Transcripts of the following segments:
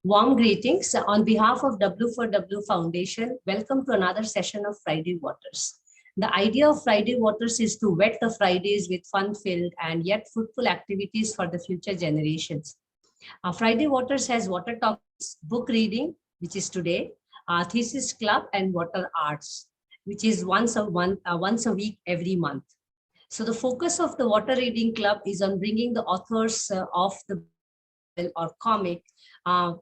Warm greetings. On behalf of W4W Foundation, welcome to another session of Friday Waters. The idea of Friday Waters is to wet the Fridays with fun-filled and yet fruitful activities for the future generations. Friday Waters has water talks, book reading, which is today, thesis club, and water arts, which is once a week every month. So the focus of the water reading club is on bringing the authors of the or comic,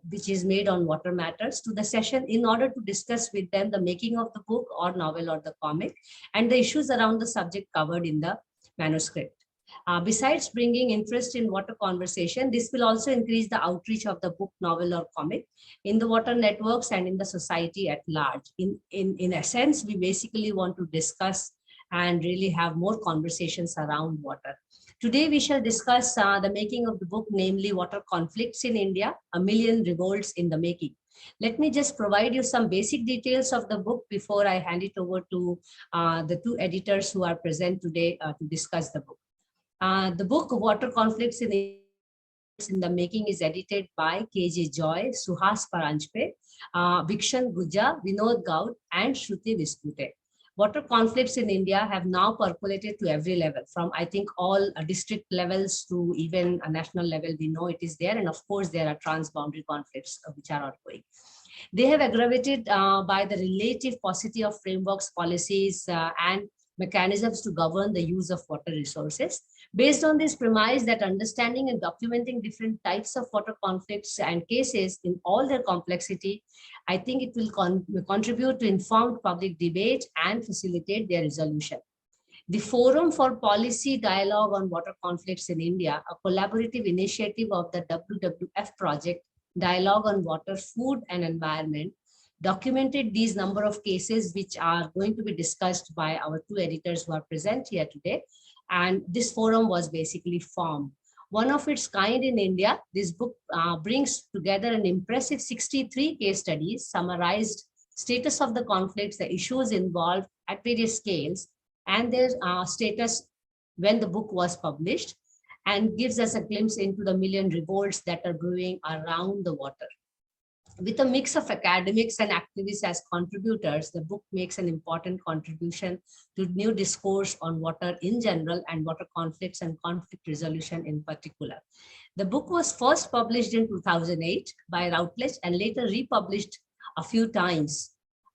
which is made on water matters, to the session in order to discuss with them the making of the book or novel or the comic and the issues around the subject covered in the manuscript. Besides bringing interest in water conversation, this will also increase the outreach of the book, novel, or comic in the water networks and in the society at large. In essence, we basically want to discuss and really have more conversations around water. Today, we shall discuss the making of the book, namely Water Conflicts in India, A Million Revolts in the Making. Let me just provide you some basic details of the book before I hand it over to the two editors who are present today to discuss the book. The book Water Conflicts in the Making is edited by K.J. Joy, Suhas Paranjpe, Vikshan Guja, Vinod Gaud, and Shruti Vispute. Water conflicts in India have now percolated to every level, from I think all district levels to even a national level. We know it is there, and of course there are transboundary conflicts which are ongoing. They have aggravated by the relative paucity of frameworks, policies, and mechanisms to govern the use of water resources. Based on this premise that understanding and documenting different types of water conflicts and cases in all their complexity, I think it will contribute to informed public debate and facilitate their resolution. The Forum for Policy Dialogue on Water Conflicts in India, a collaborative initiative of the WWF project, Dialogue on Water, Food and Environment, documented these number of cases which are going to be discussed by our two editors who are present here today. And this forum was basically formed. One of its kind in India, this book brings together an impressive 63 case studies, summarized status of the conflicts, the issues involved at various scales, and their status when the book was published, and gives us a glimpse into the million revolts that are brewing around the water. With a mix of academics and activists as contributors, the book makes an important contribution to new discourse on water in general and water conflicts and conflict resolution in particular. The book was first published in 2008 by Routledge and later republished a few times.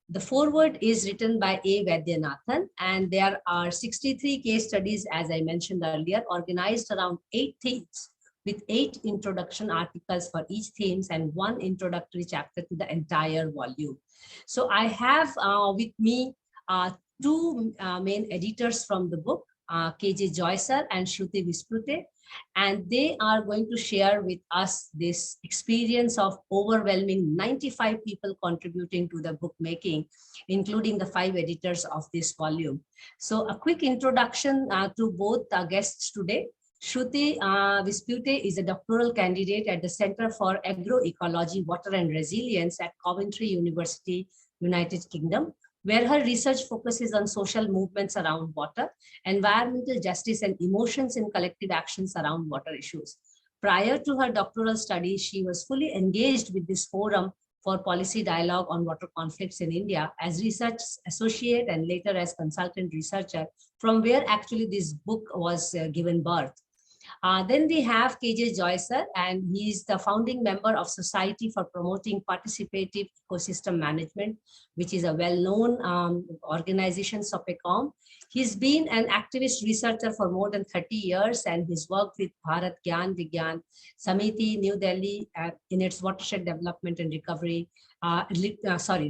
The foreword is written by A. Vaidyanathan, and there are 63 case studies, as I mentioned earlier, organized around 8 themes, with 8 introduction articles for each themes and 1 introductory chapter to the entire volume. So I have with me two main editors from the book, K.J. Joy sir and Shruti Vispute, and they are going to share with us this experience of overwhelming 95 people contributing to the book making, including the 5 editors of this volume. So a quick introduction to both guests today. Shruti Vispute is a doctoral candidate at the Center for Agroecology, Water and Resilience at Coventry University, United Kingdom, where her research focuses on social movements around water, environmental justice, and emotions in collective actions around water issues. Prior to her doctoral studies, she was fully engaged with this forum for policy dialogue on water conflicts in India as research associate and later as consultant researcher, from where actually this book was given birth. Then we have K.J. Joy sir, and he is the founding member of Society for Promoting Participative Ecosystem Management, which is a well-known organization, SOPECOM. He's been an activist researcher for more than 30 years, and he's worked with Bharat Gyan Vigyan Samiti, New Delhi, in its watershed development and recovery,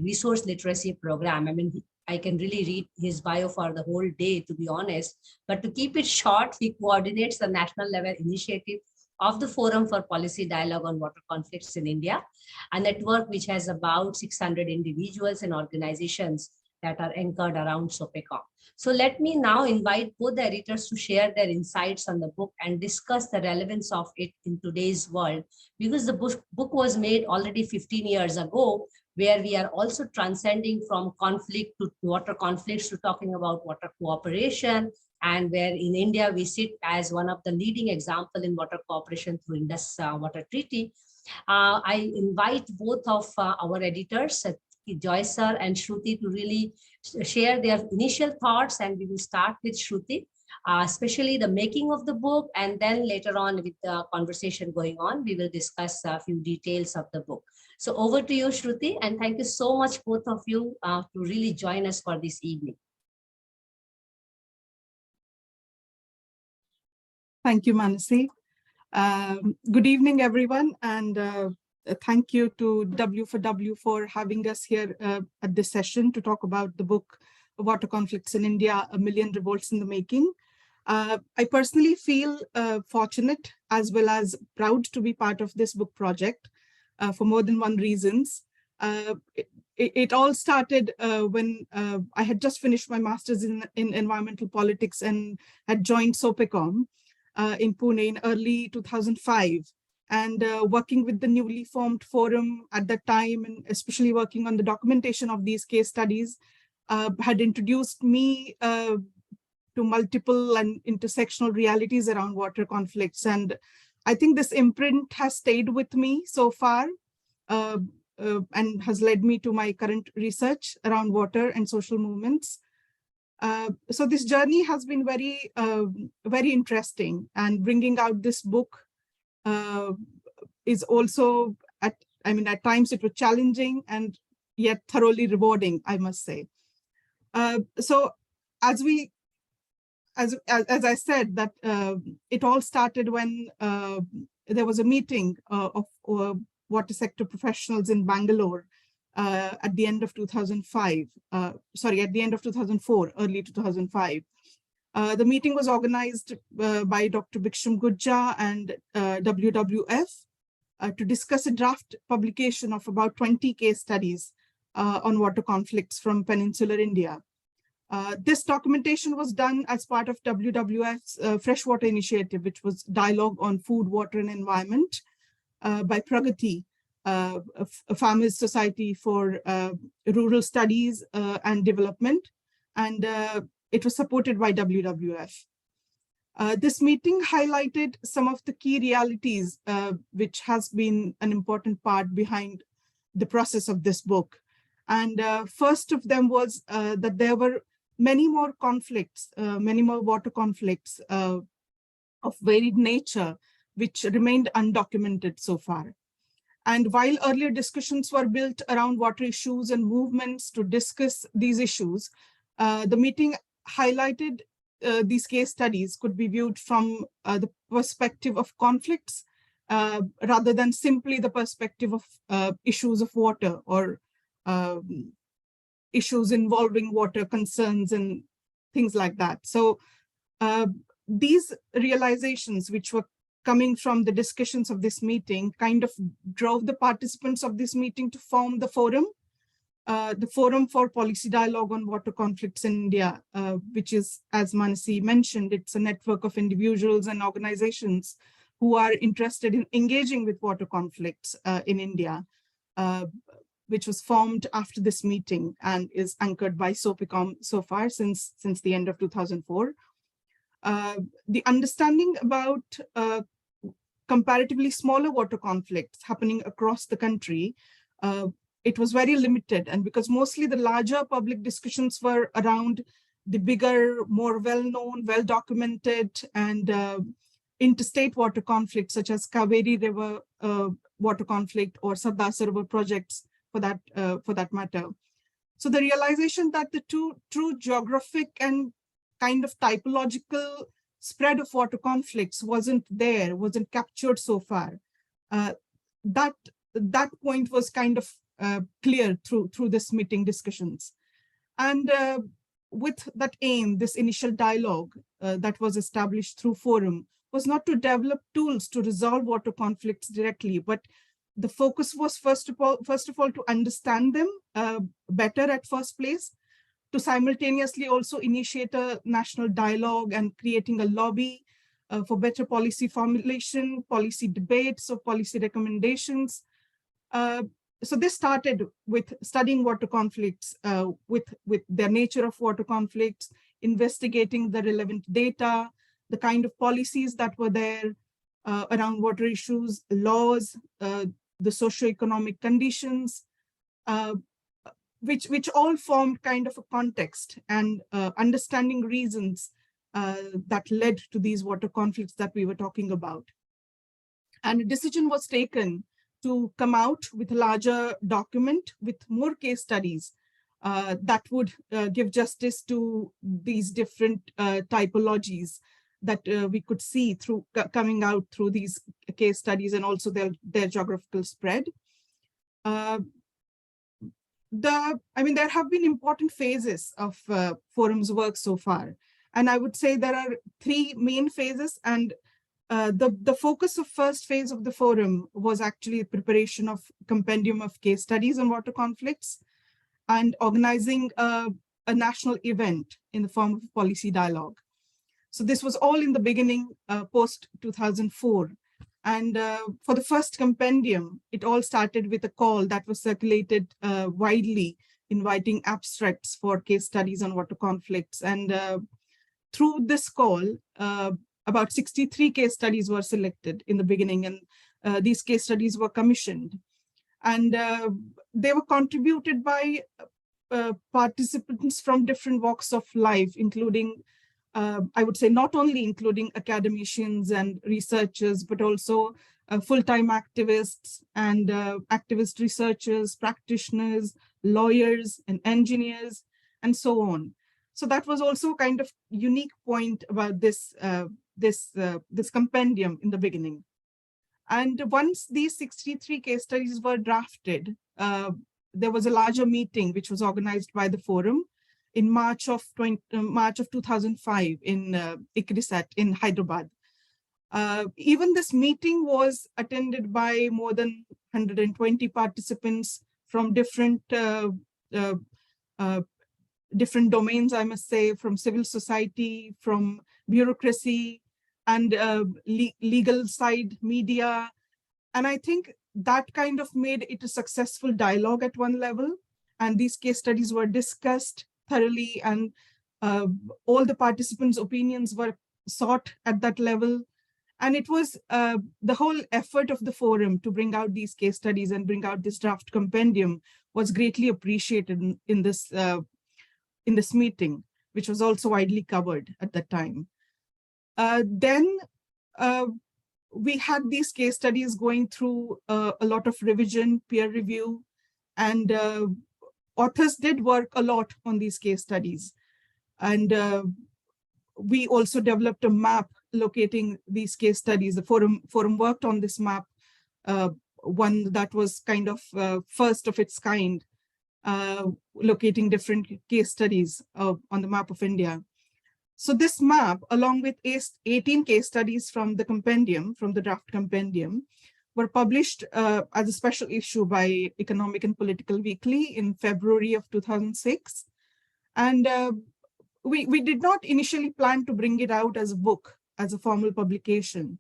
resource literacy program. I mean, I can really read his bio for the whole day, to be honest. But to keep it short, he coordinates the national level initiative of the Forum for Policy Dialogue on Water Conflicts in India, a network which has about 600 individuals and organizations that are anchored around SOPECOM. So let me now invite both the editors to share their insights on the book and discuss the relevance of it in today's world, because the book was made already 15 years ago, where we are also transcending from conflict to water conflicts to talking about water cooperation, and where in India we sit as one of the leading example in water cooperation through Indus Water Treaty. I invite both of our editors, Joy sir and Shruti, to really share their initial thoughts, and we will start with Shruti, especially the making of the book, and then later on with the conversation going on, we will discuss a few details of the book. So over to you, Shruti, and thank you so much, both of you, to really join us for this evening. Thank you, Manasi. Good evening, everyone, and thank you to W4W for having us here at this session to talk about the book, Water Conflicts in India, A Million Revolts in the Making. I personally feel fortunate as well as proud to be part of this book project for more than one reasons. It all started when I had just finished my master's in environmental politics and had joined SOPECOM in Pune in early 2005. And working with the newly formed forum at that time, and especially working on the documentation of these case studies, had introduced me to multiple and intersectional realities around water conflicts. And I think this imprint has stayed with me so far and has led me to my current research around water and social movements. So this journey has been very, very interesting, and bringing out this book is also, at times it was challenging and yet thoroughly rewarding, I must say. So as I said, that it all started when there was a meeting of water sector professionals in Bangalore at the end of 2005, at the end of 2004, early 2005. The meeting was organized by Dr. Biksham Gujja and WWF to discuss a draft publication of about 20 case studies on water conflicts from peninsular India. This documentation was done as part of WWF's Freshwater Initiative, which was Dialogue on Food, Water and Environment by Pragati, a Farmers Society for Rural Studies and Development, and it was supported by WWF. This meeting highlighted some of the key realities, which has been an important part behind the process of this book. And first of them was that there were many more conflicts, many more water conflicts of varied nature, which remained undocumented so far. And while earlier discussions were built around water issues and movements to discuss these issues, the meeting highlighted these case studies could be viewed from the perspective of conflicts rather than simply the perspective of issues of water or issues involving water concerns and things like that. So these realizations, which were coming from the discussions of this meeting, kind of drove the participants of this meeting to form the Forum for Policy Dialogue on Water Conflicts in India, which is, as Manasi mentioned, it's a network of individuals and organizations who are interested in engaging with water conflicts in India, which was formed after this meeting and is anchored by SOPECOM so far since the end of 2004. The understanding about comparatively smaller water conflicts happening across the country, it was very limited. And because mostly the larger public discussions were around the bigger, more well-known, well-documented and interstate water conflicts, such as Kaveri River water conflict or Sardar Sarovar projects for that matter. So the realization that the true geographic and kind of typological spread of water conflicts wasn't captured so far. That point was kind of clear through this meeting discussions. And with that aim, this initial dialogue that was established through Forum was not to develop tools to resolve water conflicts directly, but the focus was first of all to understand them better at first place, to simultaneously also initiate a national dialogue and creating a lobby for better policy formulation, policy debates, or policy recommendations. So this started with studying water conflicts, with the nature of water conflicts, investigating the relevant data, the kind of policies that were there, around water issues, laws, the socioeconomic conditions, uh, which all formed kind of a context and understanding reasons that led to these water conflicts that we were talking about. And a decision was taken to come out with a larger document with more case studies that would give justice to these different typologies that we could see through coming out through these case studies and also their geographical spread. There have been important phases of forum's work so far. And I would say there are three main phases, and the focus of first phase of the forum was actually preparation of compendium of case studies on water conflicts and organizing a national event in the form of policy dialogue. So this was all in the beginning, post 2004. And for the first compendium, it all started with a call that was circulated widely, inviting abstracts for case studies on water conflicts. And through this call, about 63 case studies were selected in the beginning, and these case studies were commissioned. And they were contributed by participants from different walks of life, including I would say not only including academicians and researchers, but also full-time activists and activist researchers, practitioners, lawyers, and engineers, and so on. So that was also kind of unique point about this compendium in the beginning. And once these 63 case studies were drafted, there was a larger meeting which was organized by the forum in March of 2005 in ICRISAT in Hyderabad. Even this meeting was attended by more than 120 participants from different domains, I must say, from civil society, from bureaucracy, and legal side, media. And I think that kind of made it a successful dialogue at one level. And these case studies were discussed thoroughly, and all the participants' opinions were sought at that level. And it was the whole effort of the forum to bring out these case studies and bring out this draft compendium was greatly appreciated in this meeting, which was also widely covered at that time. Then we had these case studies going through a lot of revision, peer review, and authors did work a lot on these case studies. And we also developed a map locating these case studies. The forum worked on this map, one that was kind of first of its kind, locating different case studies on the map of India. So this map, along with 18 case studies from the compendium, from the draft compendium, were published as a special issue by Economic and Political Weekly in February of 2006. And we did not initially plan to bring it out as a book, as a formal publication.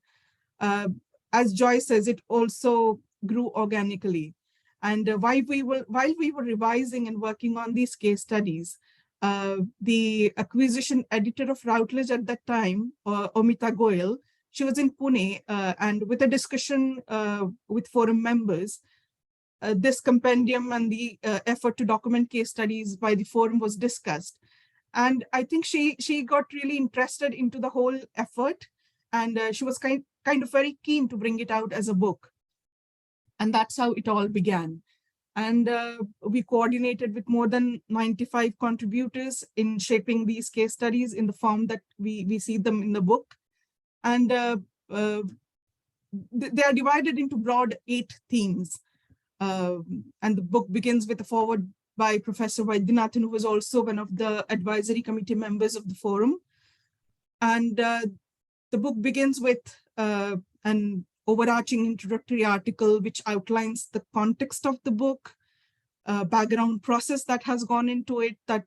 As Joy says, it also grew organically. And while we were revising and working on these case studies, the acquisition editor of Routledge at that time, Omita Goyal, she was in Pune, and with a discussion with forum members, this compendium and the effort to document case studies by the forum was discussed. And I think she got really interested into the whole effort, and she was kind of very keen to bring it out as a book. And that's how it all began. And we coordinated with more than 95 contributors in shaping these case studies in the form that we see them in the book. And they are divided into broad 8 themes. And the book begins with a foreword by Professor Vaidyanathan, who was also one of the advisory committee members of the forum. And the book begins with an overarching introductory article, which outlines the context of the book, background process that has gone into it that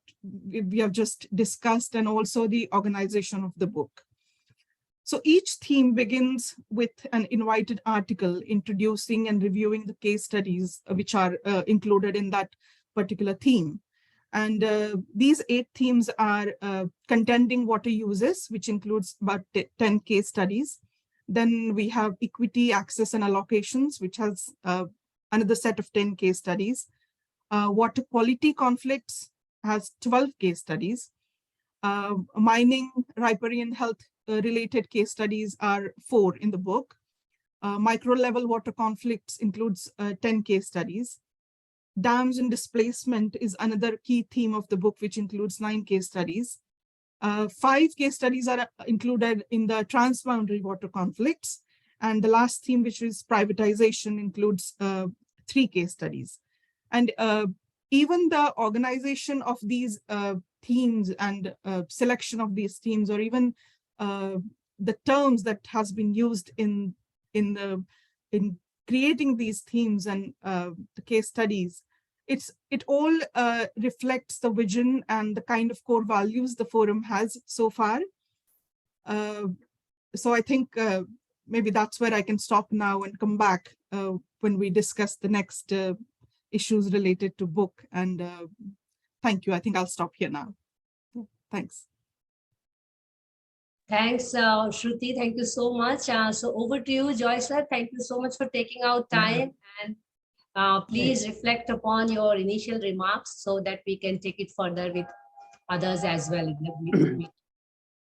we have just discussed, and also the organization of the book. So each theme begins with an invited article introducing and reviewing the case studies which are included in that particular theme. And these 8 themes are contending water uses, which includes about 10 case studies. Then we have equity, access, and allocations, which has another set of 10 case studies. Water quality conflicts has 12 case studies. Mining, riparian health related case studies are 4 in the book. Micro level water conflicts includes 10 case studies. Dams and displacement is another key theme of the book, which includes 9 case studies. 5 case studies are included in the transboundary water conflicts. And the last theme, which is privatization, includes 3 case studies. And even the organization of these themes and selection of these themes, or even the terms that has been used in creating these themes and the case studies, it all reflects the vision and the kind of core values the forum has so far. So I think maybe that's where I can stop now and come back when we discuss the next issues related to book. And thank you. I think I'll stop here now. Thanks. Thanks, Shruti. Thank you so much. So over to you, Joy sir. Thank you so much for taking out time, and please reflect upon your initial remarks so that we can take it further with others as well.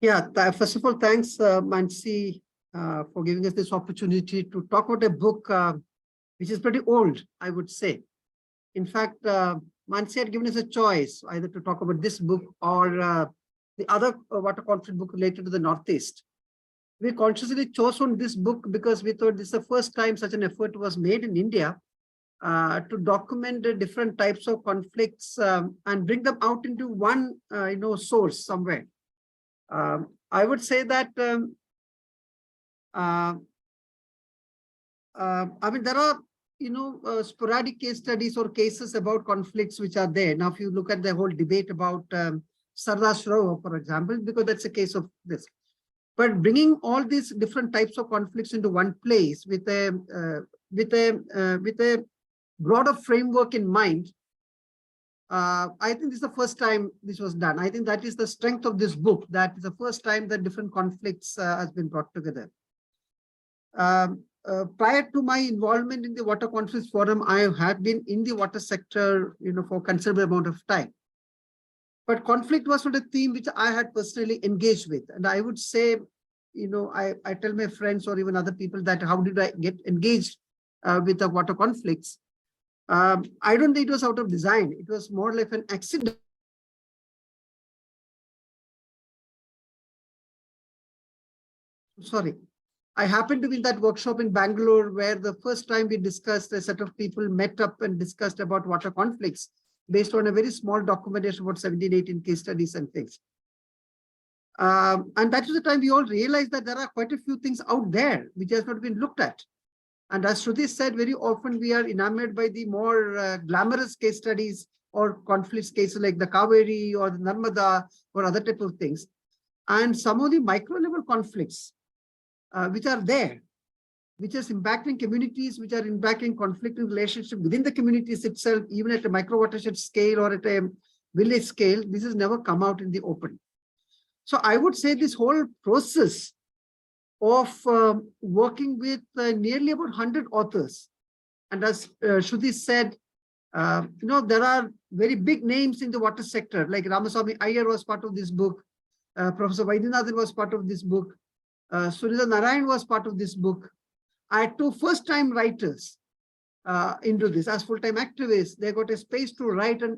Yeah, first of all, thanks, Mansi, for giving us this opportunity to talk about a book which is pretty old, I would say. In fact, Mansi had given us a choice either to talk about this book or the other water conflict book related to the Northeast. We consciously chose on this book because we thought this is the first time such an effort was made in India to document the different types of conflicts and bring them out into one source somewhere. I would say that I mean, there are sporadic case studies or cases about conflicts which are there. Now, if you look at the whole debate about Sardar Sarovar, for example, because that's a case of this. But bringing all these different types of conflicts into one place with a broader framework in mind, I think this is the first time this was done. I think that is the strength of this book, that is the first time that different conflicts has been brought together. Prior to my involvement in the Water Conflicts Forum, I have been in the water sector, for a considerable amount of time. But conflict was not a theme which I had personally engaged with. And I would say, I tell my friends or even other people that how did I get engaged with the water conflicts? I don't think it was out of design. It was more like an accident. Sorry. I happened to be in that workshop in Bangalore where the first time we discussed, a set of people met up and discussed about water conflicts based on a very small documentation about 17, 18 case studies and things. And that was the time we all realized that there are quite a few things out there which has not been looked at. And as Shruti said, very often we are enamored by the more glamorous case studies or conflicts cases like the Kaveri or the Narmada or other type of things. And some of the micro level conflicts which are there, which is impacting communities, which are impacting conflict and relationship within the communities itself, even at a micro watershed scale or at a village scale, this has never come out in the open. So I would say this whole process of working with nearly about 100 authors. And as Shruti said, there are very big names in the water sector, like Ramaswamy Iyer was part of this book, Professor Vaidyanathan was part of this book, Sunita Narayan was part of this book. I had 2 first-time writers into this as full-time activists. They got a space to write and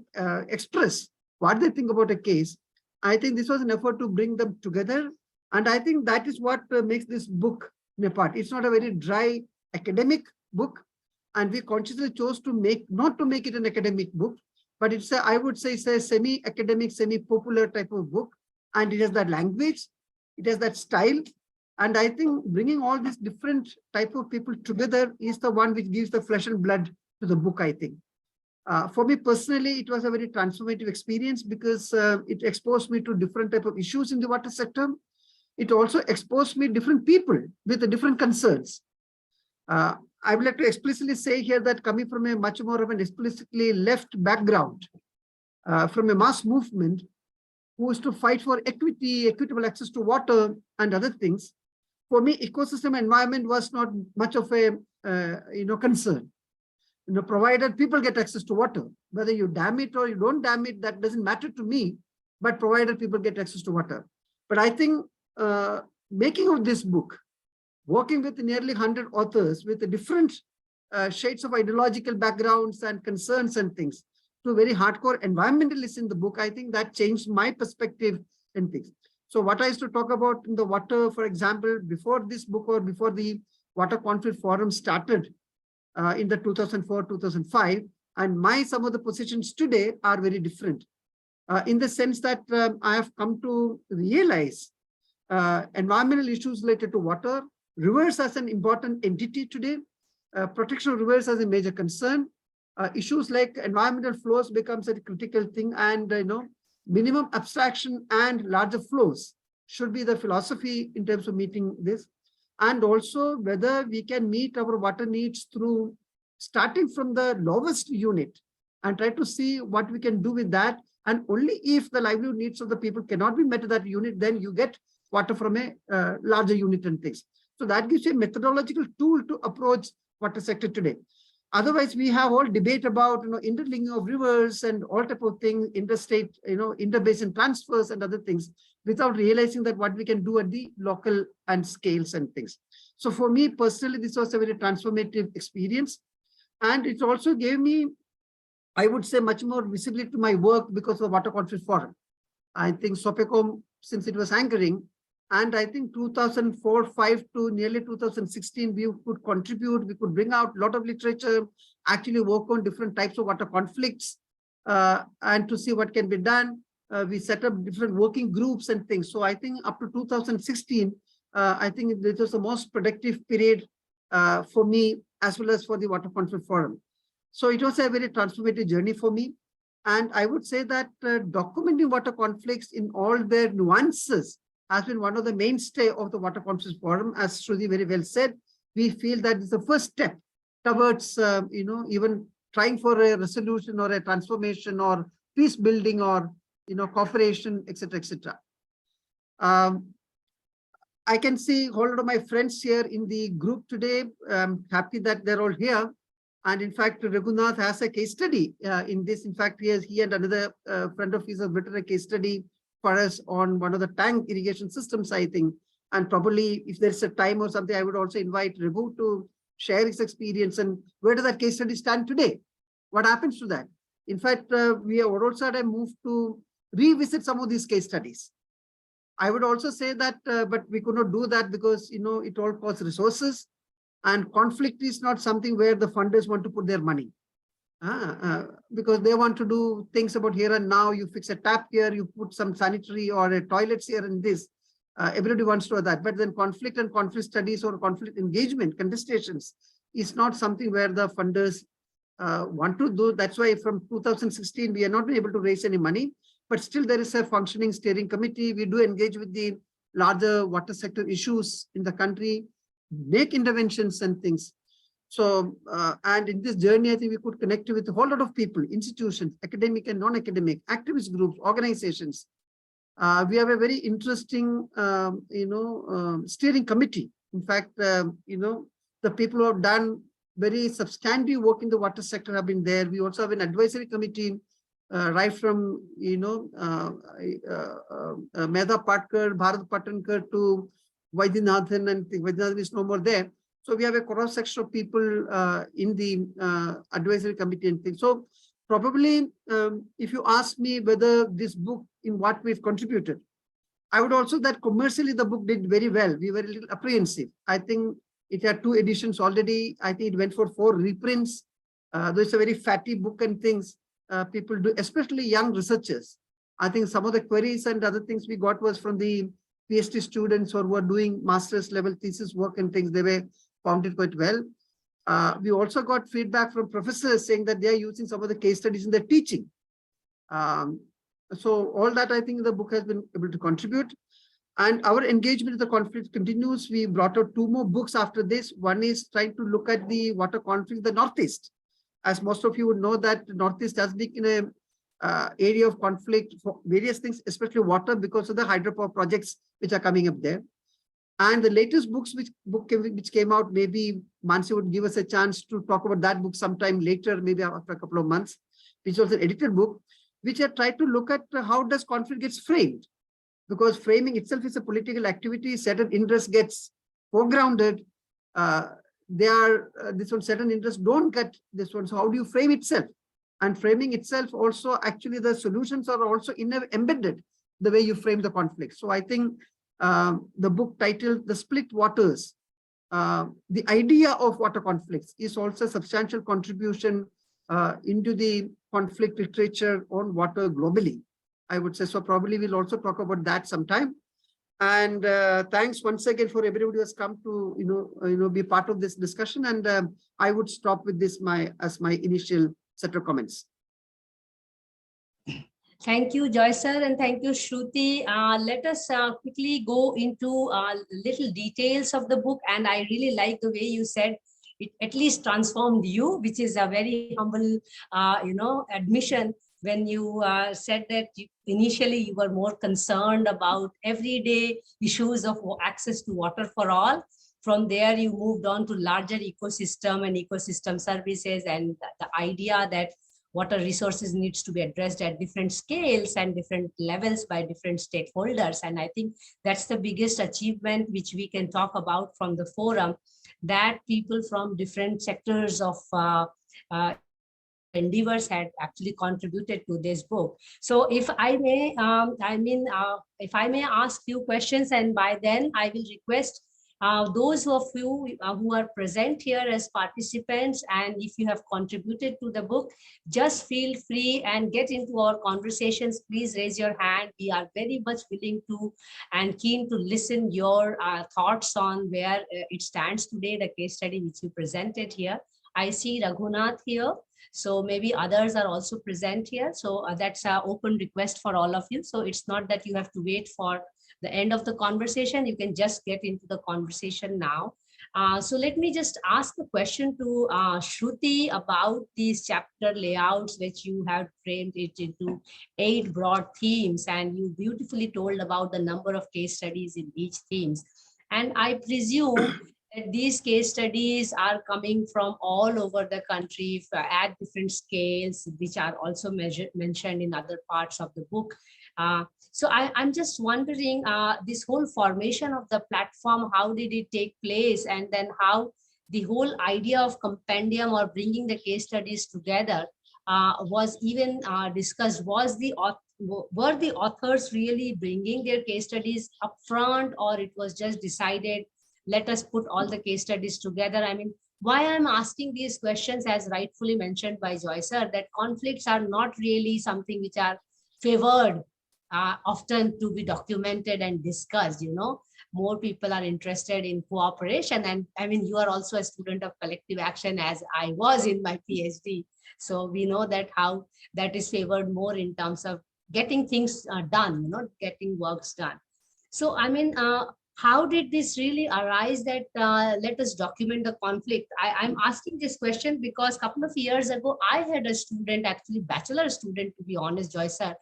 express what they think about a case. I think this was an effort to bring them together. And I think that is what makes this book apart. It's not a very dry academic book. And we consciously chose to not to make it an academic book, but it's I would say it's a semi-academic, semi-popular type of book. And it has that language, it has that style. And I think bringing all these different type of people together is the one which gives the flesh and blood to the book, I think. For me personally, it was a very transformative experience because it exposed me to different type of issues in the water sector. It also exposed me different people with the different concerns. I would like to explicitly say here that coming from a much more of an explicitly left background, from a mass movement, who is to fight for equity, equitable access to water and other things. for me, ecosystem environment was not much of a concern. Provided people get access to water, whether you dam it or you don't dam it, that doesn't matter to me, but provided people get access to water. But I think making of this book, working with nearly 100 authors with different shades of ideological backgrounds and concerns and things, to very hardcore environmentalists in the book, I think that changed my perspective and things. So what I used to talk about in the water, for example, before this book or before the Water Conflict Forum started in the 2004-2005, and some of the positions today are very different in the sense that I have come to realize environmental issues related to water, rivers as an important entity today, protection of rivers as a major concern, issues like environmental flows becomes a critical thing, and minimum abstraction and larger flows should be the philosophy in terms of meeting this. And also whether we can meet our water needs through starting from the lowest unit and try to see what we can do with that. And only if the livelihood needs of the people cannot be met at that unit, then you get water from a larger unit and things. So that gives you a methodological tool to approach water sector today. Otherwise, we have all debate about interlinking of rivers and all type of things, interstate, interbasin transfers and other things, without realizing that what we can do at the local and scales and things. So for me personally, this was a very transformative experience, and it also gave me, I would say, much more visibility to my work because of the Water Conflict Forum. I think SOPECOM, since it was anchoring, and I think 2004-05 to nearly 2016, we could contribute, we could bring out a lot of literature, actually work on different types of water conflicts, and to see what can be done. We set up different working groups and things. So I think up to 2016, I think this was the most productive period for me, as well as for the Water Conflict Forum. So it was a very transformative journey for me. And I would say that documenting water conflicts in all their nuances has been one of the mainstay of the Water Conflicts Forum. As Shruti very well said, we feel that it's the first step towards, even trying for a resolution or a transformation or peace building or, cooperation, etc., etc. I can see a whole lot of my friends here in the group today. I'm happy that they're all here. And in fact, Raghunath has a case study in this. In fact, he and another friend of his have written a case study for us on one of the tank irrigation systems, I think. And probably if there's a time or something, I would also invite Raghu to share his experience and where does that case study stand today? What happens to that? In fact, we have also had a move to revisit some of these case studies. I would also say that, but we could not do that because, it all costs resources, and conflict is not something where the funders want to put their money. Because they want to do things about here and now. You fix a tap here, you put some sanitary or a toilets here and this. Everybody wants to do that. But then conflict and conflict studies or conflict engagement, contestations is not something where the funders want to do. That's why from 2016, we are not able to raise any money. But still there is a functioning steering committee. We do engage with the larger water sector issues in the country, make interventions and things. So, and in this journey, I think we could connect with a whole lot of people, institutions, academic and non-academic, activist groups, organizations. We have a very interesting, steering committee. In fact, the people who have done very substantive work in the water sector have been there. We also have an advisory committee, right from, Medha Patkar, Bharat Patankar to Vaidyanathan, and Vaidyanathan is no more there. So we have a cross section of people in the advisory committee and things. So probably, if you ask me whether this book, in what we've contributed, I would also that commercially the book did very well. We were a little apprehensive. I think it had 2 editions already. I think it went for 4 reprints. Though it's a very fatty book and things. People do, especially young researchers. I think some of the queries and other things we got was from the PhD students or were doing master's level thesis work and things. They found it quite well. We also got feedback from professors saying that they are using some of the case studies in their teaching. So all that I think the book has been able to contribute. And our engagement with the conflict continues. We brought out 2 more books after this. One is trying to look at the water conflict in the Northeast. As most of you would know that the Northeast has been in a area of conflict for various things, especially water, because of the hydropower projects which are coming up there. And the latest which came out, maybe Mansi would give us a chance to talk about that book sometime later, maybe after a couple of months, which was an edited book, which had tried to look at how does conflict gets framed. Because framing itself is a political activity, certain interests gets foregrounded. Certain interests don't get this one. So how do you frame itself? And framing itself also, actually the solutions are also embedded the way you frame the conflict. So I think the book titled The Split Waters, the idea of water conflicts, is also a substantial contribution into the conflict literature on water globally, I would say. So probably we'll also talk about that sometime. And thanks once again for everybody who has come to be part of this discussion. And I would stop with this as my initial set of comments. Thank you, Joy sir, and thank you, Shruti. Let us quickly go into little details of the book. And I really like the way you said it at least transformed you, which is a very humble, admission, when you said that initially you were more concerned about everyday issues of access to water for all. From there, you moved on to larger ecosystem and ecosystem services, and the idea that water resources needs to be addressed at different scales and different levels by different stakeholders. And I think that's the biggest achievement which we can talk about from the forum, that people from different sectors of endeavors had actually contributed to this book. So if I may, if I may ask few questions, and by then I will request those of you who are present here as participants, and if you have contributed to the book, just feel free and get into our conversations. Please raise your hand. We are very much willing to and keen to listen your thoughts on where it stands today, the case study which you presented here. I see Raghunath here. So maybe others are also present here. So that's an open request for all of you. So it's not that you have to wait for the end of the conversation. You can just get into the conversation now. So let me just ask a question to Shruti about these chapter layouts, which you have framed it into 8 broad themes, and you beautifully told about the number of case studies in each themes. And I presume that these case studies are coming from all over the country at different scales, which are also mentioned in other parts of the book. So I'm just wondering, this whole formation of the platform, how did it take place? And then how the whole idea of compendium or bringing the case studies together was even discussed. Were the authors really bringing their case studies up front, or it was just decided, let us put all the case studies together? I mean, why I'm asking these questions, as rightfully mentioned by Joy sir, that conflicts are not really something which are favored often to be documented and discussed. More people are interested in cooperation. And I mean, you are also a student of collective action, as I was in my PhD. So we know that how that is favored more in terms of getting things done, getting works done. So, I mean, how did this really arise that let us document the conflict? I'm asking this question because a couple of years ago, I had a student, actually bachelor student, to be honest, Joy sir,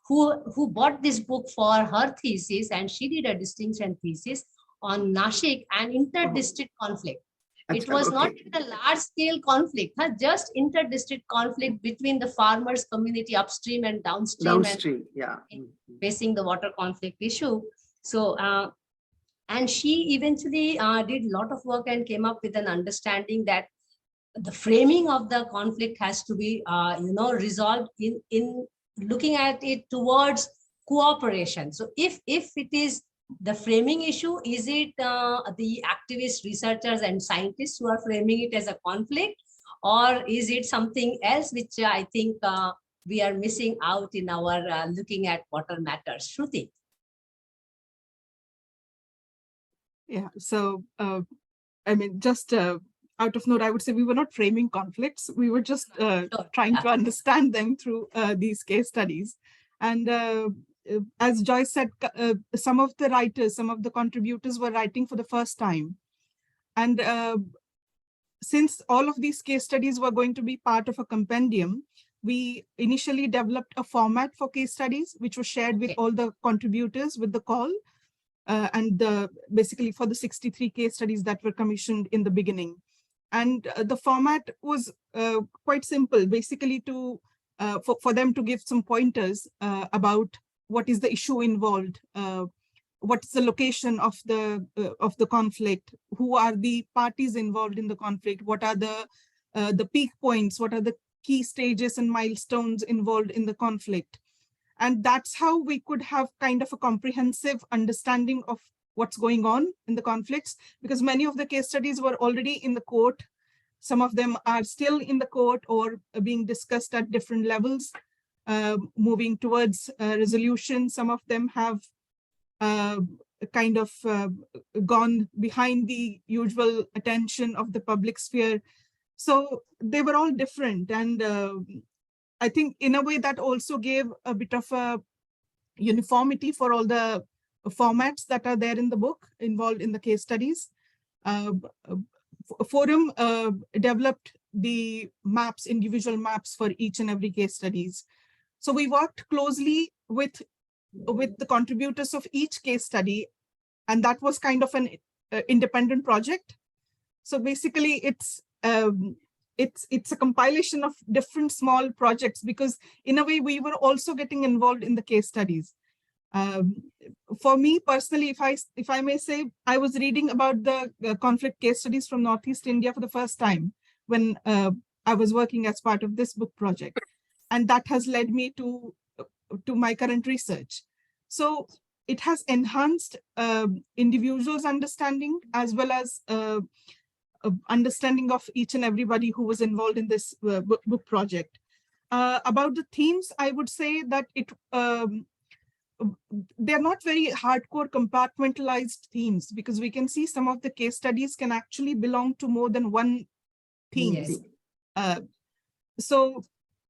who bought this book for her thesis, and she did a distinction thesis on Nashik and inter-district conflict. It was not even a large-scale conflict, just inter-district conflict between the farmers' community upstream and downstream, facing the water conflict issue. So, and she eventually did a lot of work and came up with an understanding that the framing of the conflict has to be, resolved in looking at it towards cooperation. So if it is the framing issue, is it the activists, researchers, and scientists who are framing it as a conflict, or is it something else which I think we are missing out in our looking at water matters? Shruti. Yeah, so I mean, just out of note, I would say we were not framing conflicts. We were just trying to understand them through these case studies. And as Joyce said, some of the writers, some of the contributors were writing for the first time. And since all of these case studies were going to be part of a compendium, we initially developed a format for case studies, which was shared with all the contributors with the call. and basically for the 63 case studies that were commissioned in the beginning. And the format was quite simple, basically for them to give some pointers about what is the issue involved, what's the location of the conflict, who are the parties involved in the conflict, what are the peak points, what are the key stages and milestones involved in the conflict. And that's how we could have kind of a comprehensive understanding of what's going on in the conflicts, because many of the case studies were already in the court. Some of them are still in the court or being discussed at different levels, moving towards resolution. Some of them have kind of gone behind the usual attention of the public sphere. So they were all different. And I think in a way that also gave a bit of a uniformity for all the formats that are there in the book involved in the case studies. Forum developed the maps, individual maps for each and every case studies. So we worked closely with the contributors of each case study, and that was kind of an independent project. So basically it's a compilation of different small projects, because in a way we were also getting involved in the case studies. For me personally, if I may say, I was reading about the conflict case studies from Northeast India for the first time when I was working as part of this book project. And that has led me to my current research. So it has enhanced individuals' understanding as well as understanding of each and everybody who was involved in this book project. About the themes, I would say that they're not very hardcore compartmentalized themes, because we can see some of the case studies can actually belong to more than one theme. Yes.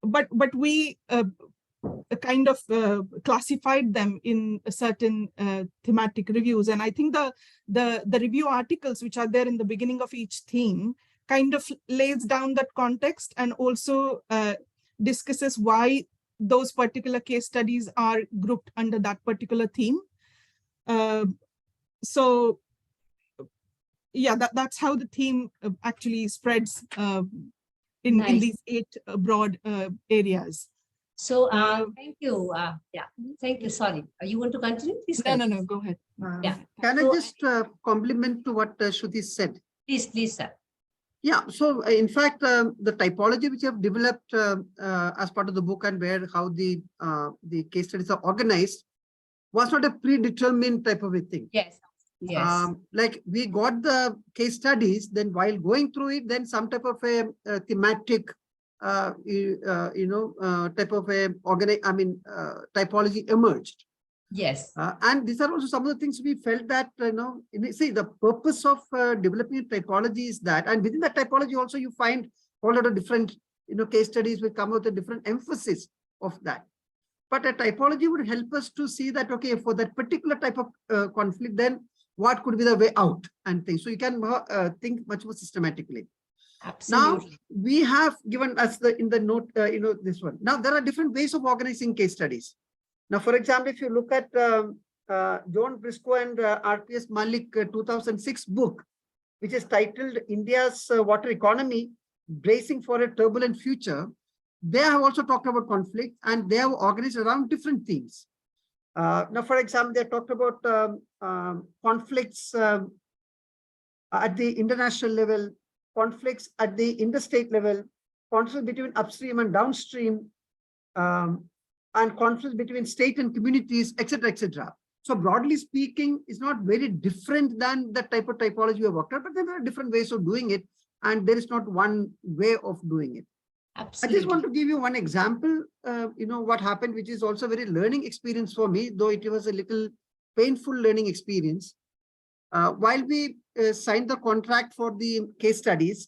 But we kind of classified them in certain thematic reviews. And I think the review articles which are there in the beginning of each theme kind of lays down that context and also discusses why those particular case studies are grouped under that particular theme. So yeah, that's how the theme actually spreads in these 8 broad areas. So thank you. Yeah, thank you. Sorry, you want to continue? Please. No, go ahead. Yeah. Can I just compliment to what Shruti said? Please, sir. Yeah, so in fact, the typology which you have developed as part of the book and how the case studies are organized was not a predetermined type of a thing. Yes. Yes. Like we got the case studies, then while going through it, then some type of a thematic, type of a typology emerged. Yes. And these are also some of the things we felt that, see, the purpose of developing a typology is that, and within that typology also you find a lot of different, case studies will come with a different emphasis of that. But a typology would help us to see that, okay, for that particular type of conflict, then what could be the way out and things. So you can think much more systematically. Absolutely. Now, we have given us in the note, this one. Now, there are different ways of organizing case studies. Now, for example, if you look at John Briscoe and RPS Malik 2006 book, which is titled India's Water Economy, Bracing for a Turbulent Future, they have also talked about conflict and they have organized around different themes. Now, for example, they talked about conflicts at the international level, conflicts at the interstate level, conflicts between upstream and downstream, and conflicts between state and communities, etc., etc. So broadly speaking, it's not very different than the type of typology we have worked out, but there are different ways of doing it, and there is not one way of doing it. Absolutely. I just want to give you one example, what happened, which is also a very learning experience for me, though it was a little painful learning experience. While we signed the contract for the case studies,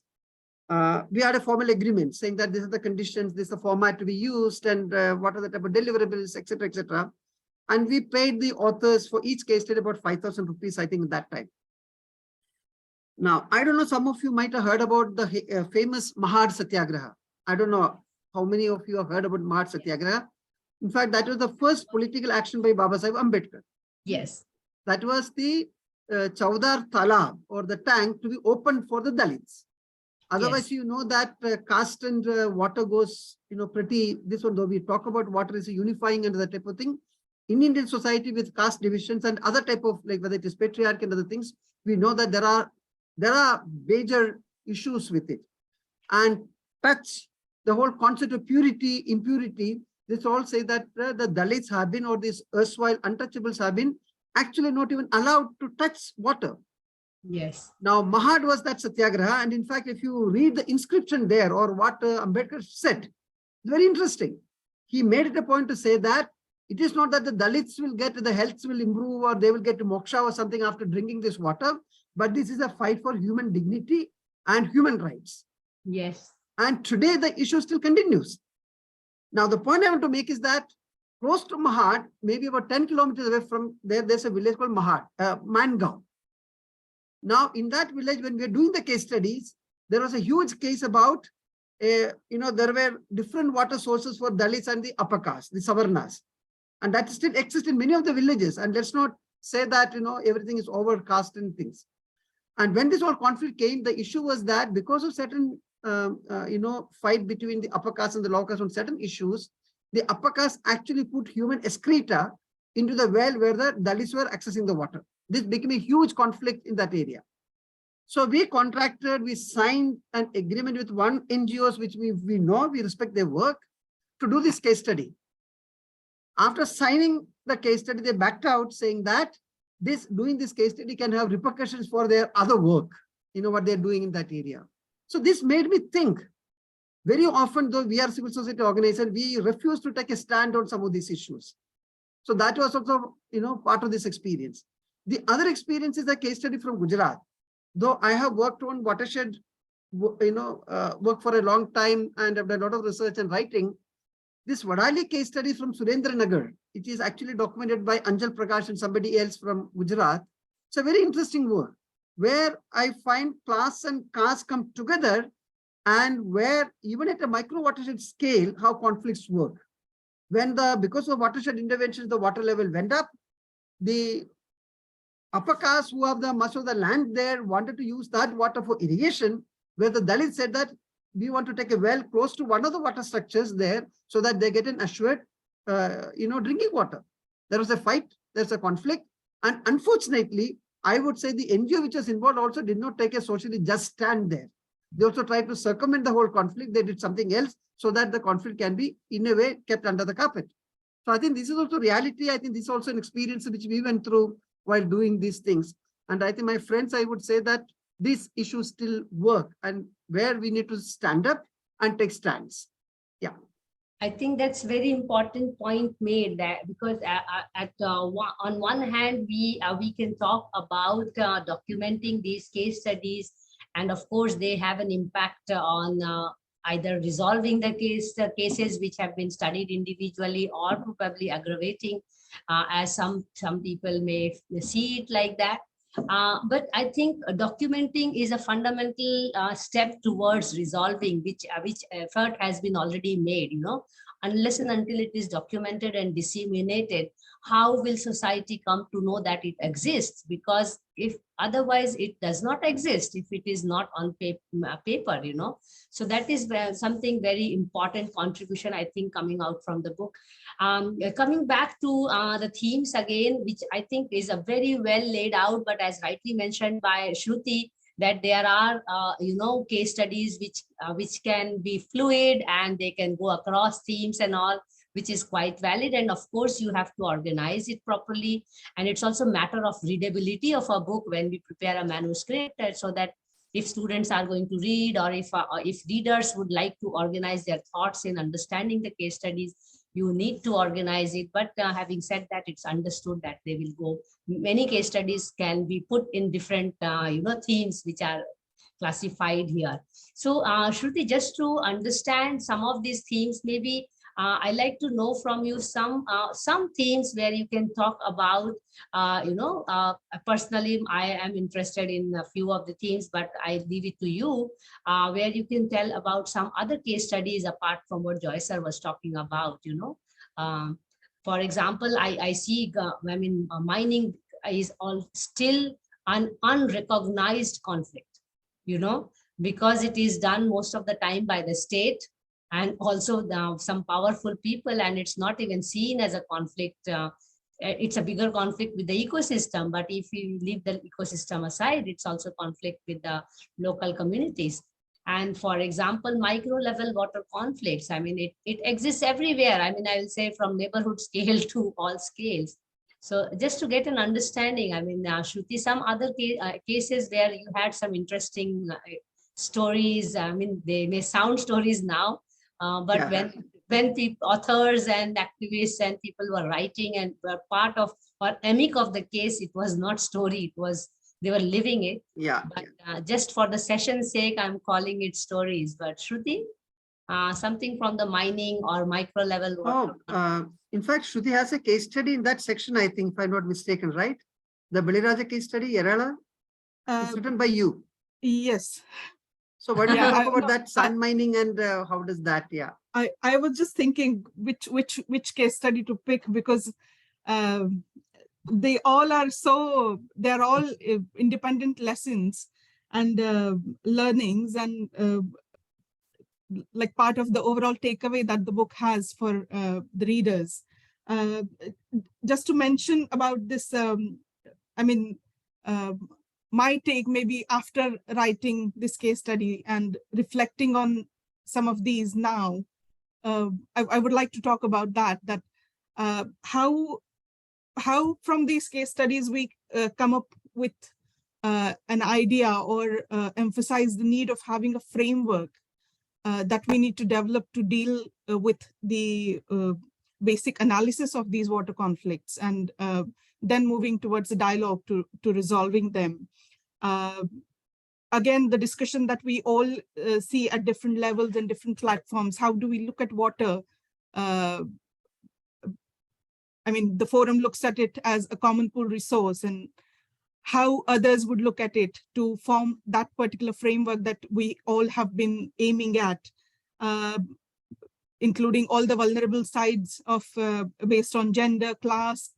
we had a formal agreement saying that this is the conditions, this is the format to be used, and what are the type of deliverables, etc., etc. And we paid the authors for each case study about 5,000 rupees, I think, at that time. Now, I don't know, some of you might have heard about the famous Mahad Satyagraha. I don't know how many of you have heard about Mahad Satyagraha. In fact, that was the first political action by Baba Sahib Ambedkar. Yes. That was the Chaudhar Talab, or the tank, to be opened for the Dalits. Otherwise, Yes. you know that caste and water goes, pretty, this one, though we talk about water is unifying and that type of thing. In Indian society with caste divisions and other type of, like whether it is patriarchy and other things, we know that there are major issues with it. And touch, the whole concept of purity, impurity, this all say that the Dalits have been, or these erstwhile untouchables have been actually not even allowed to touch water. Yes. Now, Mahad was that satyagraha, and in fact, if you read the inscription there, or what Ambedkar said, it's very interesting. He made it a point to say that it is not that the Dalits will get, the health will improve, or they will get moksha or something after drinking this water, but this is a fight for human dignity and human rights. Yes. And today the issue still continues. Now, the point I want to make is that close to Mahad, maybe about 10 kilometers away from there, there's a village called Mangaon. Now, in that village, when we were doing the case studies, there was a huge case about, there were different water sources for Dalits and the upper caste, the Savarnas. And that still exists in many of the villages. And let's not say that, everything is overcast and things. And when this whole conflict came, the issue was that because of certain, fight between the upper caste and the lower caste on certain issues, the upper caste actually put human excreta into the well where the Dalits were accessing the water. This became a huge conflict in that area. So we signed an agreement with one NGOs, which we know, we respect their work, to do this case study. After signing the case study, they backed out, saying that doing this case study can have repercussions for their other work, what they're doing in that area. So this made me think, very often, though we are civil society organization, we refuse to take a stand on some of these issues. So that was also, part of this experience. The other experience is a case study from Gujarat. Though I have worked on watershed, work for a long time, and I've done a lot of research and writing. This Vadali case study from Surendranagar, it is actually documented by Anjal Prakash and somebody else from Gujarat. It's a very interesting work where I find class and caste come together, and where even at a micro watershed scale, how conflicts work. Because of watershed interventions, the water level went up. The upper caste who have much of the land there wanted to use that water for irrigation, where the Dalits said that we want to take a well close to one of the water structures there so that they get an assured, drinking water. There was a fight, there's a conflict. And unfortunately, I would say the NGO which was involved also did not take a socially just stand there. They also tried to circumvent the whole conflict. They did something else so that the conflict can be, in a way, kept under the carpet. So I think this is also reality. I think this is also an experience which we went through while doing these things. And I think, my friends, I would say that these issues still work, and where we need to stand up and take stands. Yeah. I think that's very important point made, that because on one hand, we can talk about documenting these case studies, and of course they have an impact on either resolving the cases which have been studied individually, or probably aggravating, as some people may see it like that. But I think documenting is a fundamental step towards resolving, which effort has been already made. Unless and until it is documented and disseminated, how will society come to know that it exists? Because if otherwise it does not exist, if it is not on paper, So that is something very important contribution, I think, coming out from the book. Coming back to the themes again, which I think is a very well laid out, but as rightly mentioned by Shruti, that there are, case studies which can be fluid and they can go across themes and all, which is quite valid. And of course, you have to organize it properly. And it's also a matter of readability of a book when we prepare a manuscript, so that if students are going to read, or if readers would like to organize their thoughts in understanding the case studies, you need to organize it. But having said that, it's understood that they will go, many case studies can be put in different, themes which are classified here. So Shruti, just to understand some of these themes, maybe I like to know from you some themes where you can talk about, personally, I am interested in a few of the themes, but I leave it to you, where you can tell about some other case studies apart from what Joy sir was talking about, For example, I see, mining is all still an unrecognized conflict, because it is done most of the time by the state and also some powerful people, and it's not even seen as a conflict. It's a bigger conflict with the ecosystem, but if we leave the ecosystem aside, it's also conflict with the local communities. And for example, micro level water conflicts, I mean, it exists everywhere. I mean, I will say from neighborhood scale to all scales. So just to get an understanding, I mean, Shruti, some other cases where you had some interesting stories. I mean, they may sound stories now, but Yeah. when people, authors and activists and people were writing and were part of or amic of the case, it was not story, it was they were living it. Yeah. But just for the session's sake, I'm calling it stories. But Shruti, something from the mining or micro level water. In fact, Shruti has a case study in that section, I think, if I'm not mistaken, right? The Baliraja case study, Yerala, it's written by you. Yes. So why don't you talk about no, that sand mining and how does that, I was just thinking which case study to pick, because they all are they're all independent lessons and learnings, and like part of the overall takeaway that the book has for the readers. Just to mention about this, I mean, my take maybe after writing this case study and reflecting on some of these now, I would like to talk about that how from these case studies we come up with an idea or emphasize the need of having a framework that we need to develop to deal with the basic analysis of these water conflicts, and then moving towards a dialogue to resolving them. Again, the discussion that we all see at different levels and different platforms, how do we look at water? I mean, the forum looks at it as a common pool resource, and how others would look at it to form that particular framework that we all have been aiming at, including all the vulnerable sides of based on gender, class,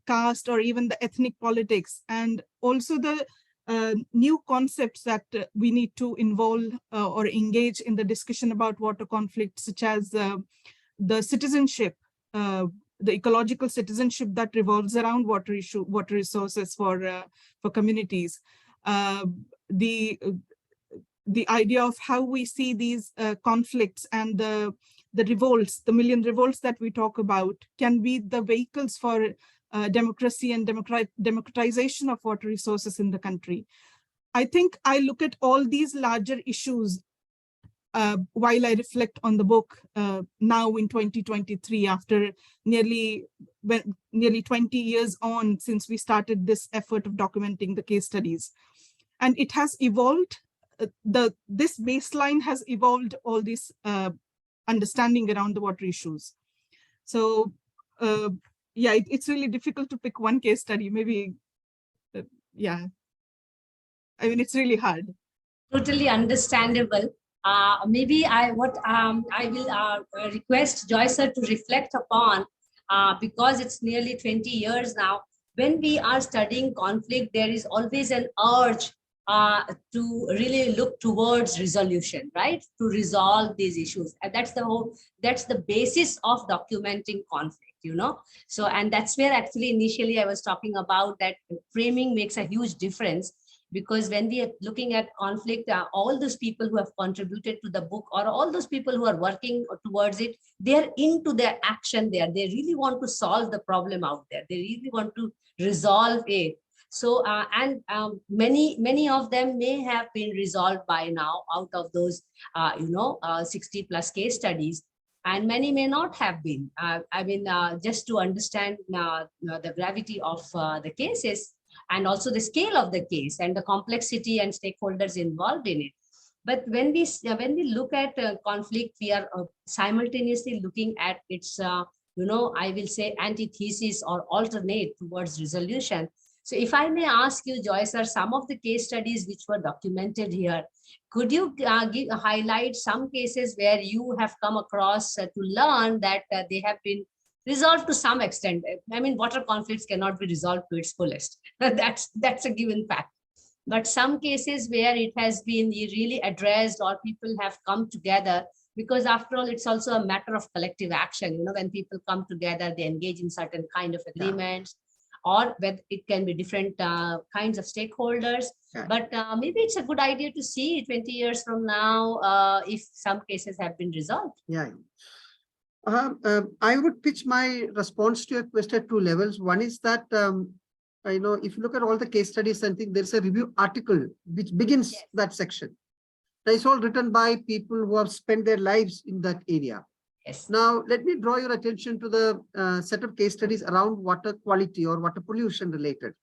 caste, or even the ethnic politics, and also the new concepts that we need to involve or engage in the discussion about water conflicts, such as the citizenship, the ecological citizenship that revolves around water resources for communities. The idea of how we see these conflicts and the revolts, the million revolts that we talk about, can be the vehicles for democracy and democratization of water resources in the country. I think I look at all these larger issues while I reflect on the book now in 2023, after nearly 20 years on since we started this effort of documenting the case studies. And it has evolved, this baseline has evolved all this understanding around the water issues. So yeah, it's really difficult to pick one case study, maybe, yeah. I mean, it's really hard. Totally understandable. Maybe I will request Joy sir to reflect upon, because it's nearly 20 years now. When we are studying conflict, there is always an urge to really look towards resolution, right? To resolve these issues, and that's the basis of documenting conflict. So, and that's where actually initially I was talking about that framing makes a huge difference. Because when we are looking at conflict, all those people who have contributed to the book, or all those people who are working towards it, they're into their action there. They really want to solve the problem out there. They really want to resolve it. So, many of them may have been resolved by now out of those, 60 plus case studies. And many may not have been. Just to understand the gravity of the cases, and also the scale of the case and the complexity and stakeholders involved in it. But when we look at conflict, we are simultaneously looking at its, I will say, antithesis or alternate towards resolution. So if I may ask you, Joy sir, some of the case studies which were documented here, could you highlight some cases where you have come across to learn that they have been resolved to some extent. I mean, water conflicts cannot be resolved to its fullest. That's a given fact. But some cases where it has been really addressed or people have come together, because after all, it's also a matter of collective action. You know, when people come together, they engage in certain kind of agreements, or whether it can be different kinds of stakeholders. Yeah. But maybe it's a good idea to see 20 years from now if some cases have been resolved. Yeah. I would pitch my response to your question at two levels. One is that, if you look at all the case studies, I think there's a review article which begins that section. It's all written by people who have spent their lives in that area. Yes. Now, let me draw your attention to the set of case studies around water quality or water pollution related.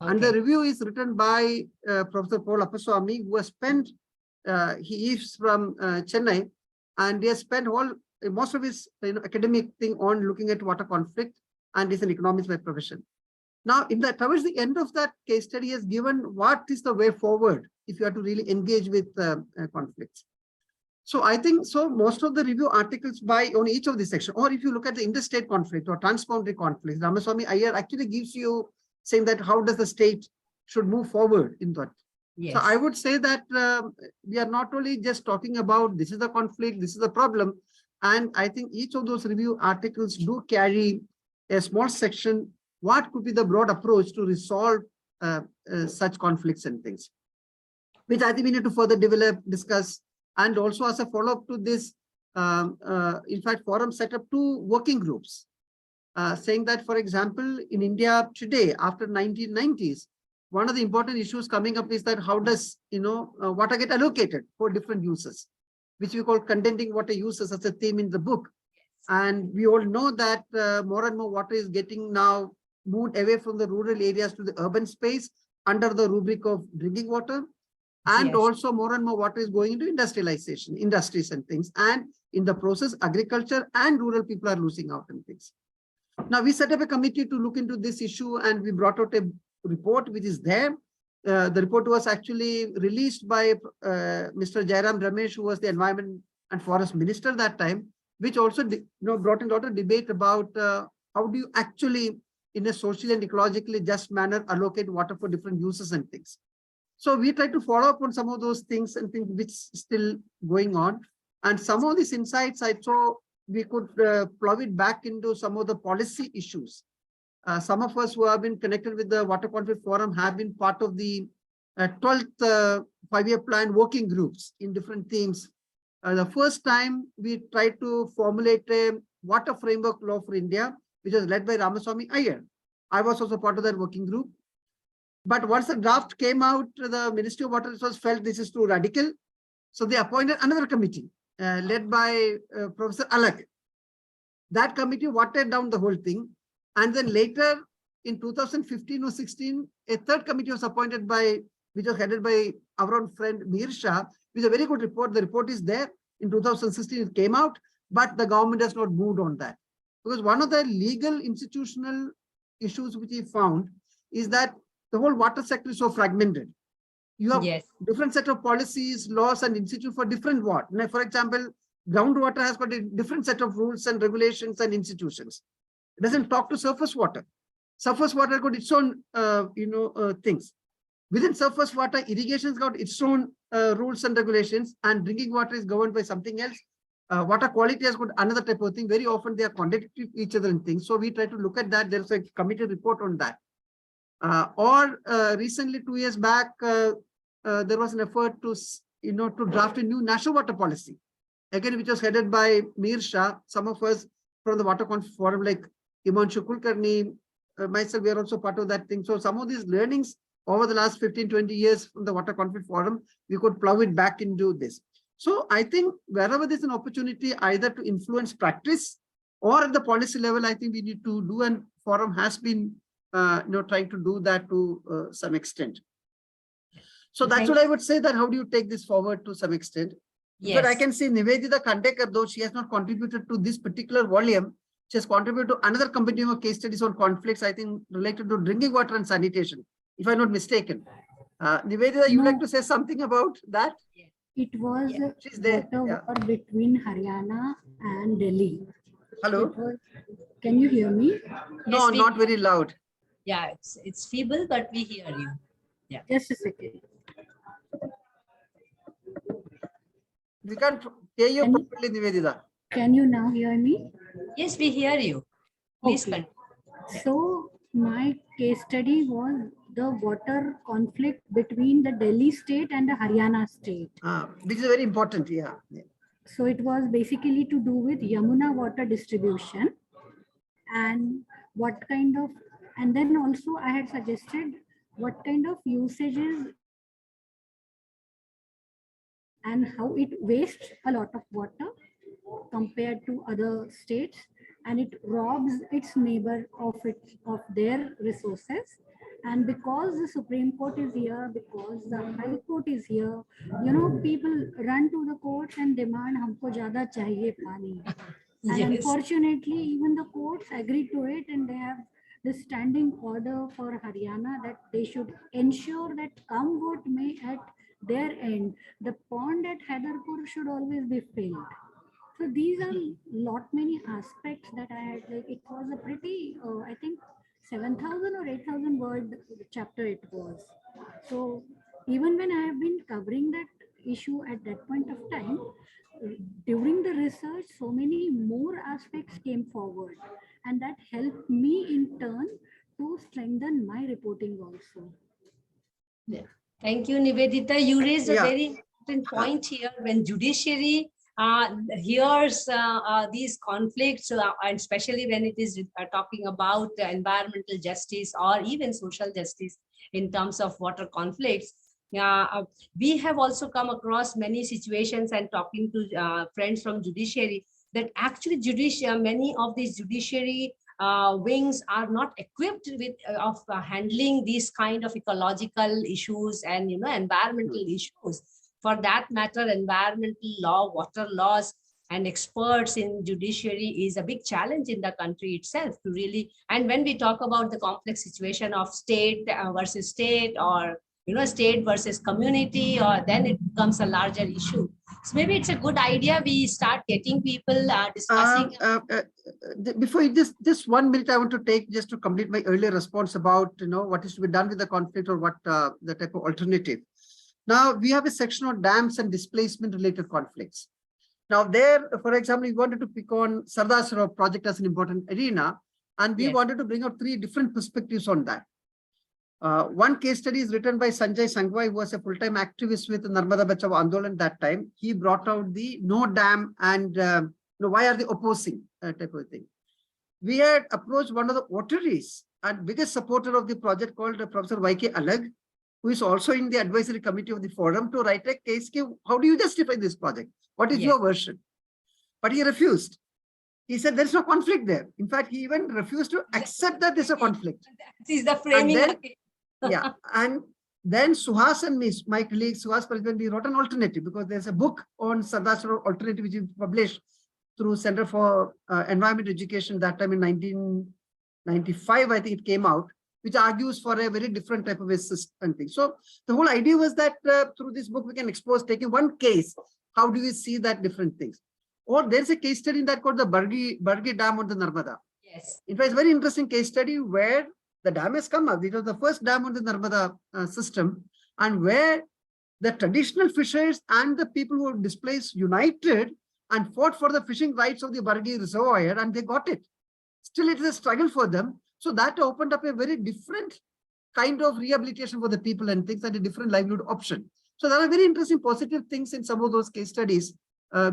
Okay. And the review is written by Professor Paul Appaswamy, who has spent, he is from Chennai, and he has spent most of his academic thing on looking at water conflict, and is an economist by profession. Now, towards the end of that case study, he has given what is the way forward if you have to really engage with conflicts. So I think most of the review articles on each of these sections, or if you look at the interstate conflict or transboundary conflicts, Ramaswamy Iyer actually gives you saying that how does the state should move forward in that. Yes. So I would say that we are not only just talking about this is the conflict, this is the problem. And I think each of those review articles do carry a small section, what could be the broad approach to resolve such conflicts and things, which I think we need to further develop, discuss. And also as a follow-up to this, in fact, forum set up 2 working groups, saying that, for example, in India today, after 1990s, one of the important issues coming up is that how does, water get allocated for different uses, which we call contending water uses as a theme in the book. And we all know that more and more water is getting now moved away from the rural areas to the urban space under the rubric of drinking water. And also more and more water is going into industrialization, industries and things. And in the process, agriculture and rural people are losing out on things. Now, we set up a committee to look into this issue, and we brought out a report which is there. The report was actually released by Mr. Jairam Ramesh, who was the Environment and Forest Minister that time, which also brought in a lot of debate about how do you actually, in a socially and ecologically just manner, allocate water for different uses and things. So we try to follow up on some of those things and things which still going on. And some of these insights I saw we could plow it back into some of the policy issues. Some of us who have been connected with the Water Conflict Forum have been part of the 12th 5-year plan working groups in different themes. The first time we tried to formulate a water framework law for India, which was led by Ramaswamy Iyer. I was also part of that working group. But once the draft came out, the Ministry of Water Resources felt this is too radical. So they appointed another committee led by Professor Alag. That committee watered down the whole thing. And then later in 2015 or 16, a third committee was appointed which was headed by our own friend Mir Shah, which is a very good report. The report is there. In 2016, it came out, but the government has not moved on that. Because one of the legal institutional issues which he found is that the whole water sector is so fragmented. You have different set of policies, laws, and institutes for different water. Now, for example, groundwater has got a different set of rules and regulations and institutions. It doesn't talk to surface water. Surface water has got its own, things. Within surface water, irrigation has got its own rules and regulations, and drinking water is governed by something else. Water quality has got another type of thing. Very often they are contradictory to each other in things. So we try to look at that. There's a committee report on that. Recently, 2 years back, there was an effort to draft a new national water policy, again, which was headed by Mir Shah. Some of us from the Water Conflict Forum, like Himanshu Kulkarni, myself, we are also part of that thing. So some of these learnings over the last 15, 20 years from the Water Conflict Forum, we could plow it back into this. So I think wherever there's an opportunity either to influence practice or at the policy level, I think we need to do, and forum has been trying to do that to some extent. So that's what I would say, that how do you take this forward to some extent? But I can see Nivedita Kandekar, though she has not contributed to this particular volume, she has contributed to another compendium of case studies on conflicts, I think related to drinking water and sanitation, if I'm not mistaken. Nivedita, you like to say something about that? It was she's there. water war between Haryana and Delhi. Hello. Can you hear me? No, Yes, not very loud. Yeah, it's feeble, but we hear you. Yeah. Just a second. We can't hear you Can you- properly, Nivedita. Can you now hear me? Yes, we hear you. Please Okay. continue. So my case study was the water conflict between the Delhi state and the Haryana state. Which is very important. Yeah. So it was basically to do with Yamuna water distribution and what kind of, and then also I had suggested what kind of usages and how it wastes a lot of water compared to other states, and it robs its neighbor of their resources. And because the Supreme Court is here, because the High Court is here, people run to the courts and demand humko zyada chahiye pani. And Yes. unfortunately, even the courts agreed to it, and they have this standing order for Haryana that they should ensure that come what may at their end, the pond at Haidarpur should always be filled. So these are lot many aspects that I had, like it was a pretty, I think 7,000 or 8,000 word chapter it was. So even when I have been covering that issue at that point of time, during the research, so many more aspects came forward, and that helped me in turn to strengthen my reporting also. Yeah. Thank you, Nivedita. You raised a Yeah. very important point here. When judiciary hears these conflicts, and especially when it is talking about environmental justice or even social justice in terms of water conflicts, we have also come across many situations and talking to friends from judiciary that actually many of these judiciary wings are not equipped with of handling these kind of ecological issues and environmental issues. For that matter, environmental law, water laws, and experts in judiciary is a big challenge in the country itself to really. And when we talk about the complex situation of state versus state, or state versus community, or then it becomes a larger issue. So maybe it's a good idea we start getting people discussing. Before you just 1 minute, I want to take just to complete my earlier response about what is to be done with the conflict, or what the type of alternative. Now we have a section on dams and displacement related conflicts. Now there, for example, we wanted to pick on Sardar Sarovar project as an important arena, and we Yes. wanted to bring out 3 different perspectives on that. One case study is written by Sanjay Sangwai, who was a full-time activist with Narmada Bachao Andolan that time. He brought out the no dam and why are they opposing type of thing. We had approached one of the votaries and biggest supporter of the project called Professor Y.K. Alag, who is also in the advisory committee of the forum, to write a case. How do you justify this project? What is your version? But he refused. He said there's no conflict there. In fact, he even refused to accept that there's a conflict. This is the framing. And then, yeah, and then Suhas and me, my colleague Suhas Palvan, we wrote an alternative, because there's a book on Sardar Sarovar alternative which is published through Center for Environment Education that time in 1995, I think it came out, which argues for a very different type of a system thing. So the whole idea was that through this book we can expose, taking one case, how do we see that different things. Or there's a case study in that called the Bargi Dam on the Narmada. Yes. In fact, it's a very interesting case study where the dam has come up. It was the first dam on the Narmada system, and where the traditional fishers and the people who were displaced united and fought for the fishing rights of the Bargi reservoir, and they got it. Still, it is a struggle for them. So that opened up a very different kind of rehabilitation for the people and things, and a different livelihood option. So there are very interesting positive things in some of those case studies,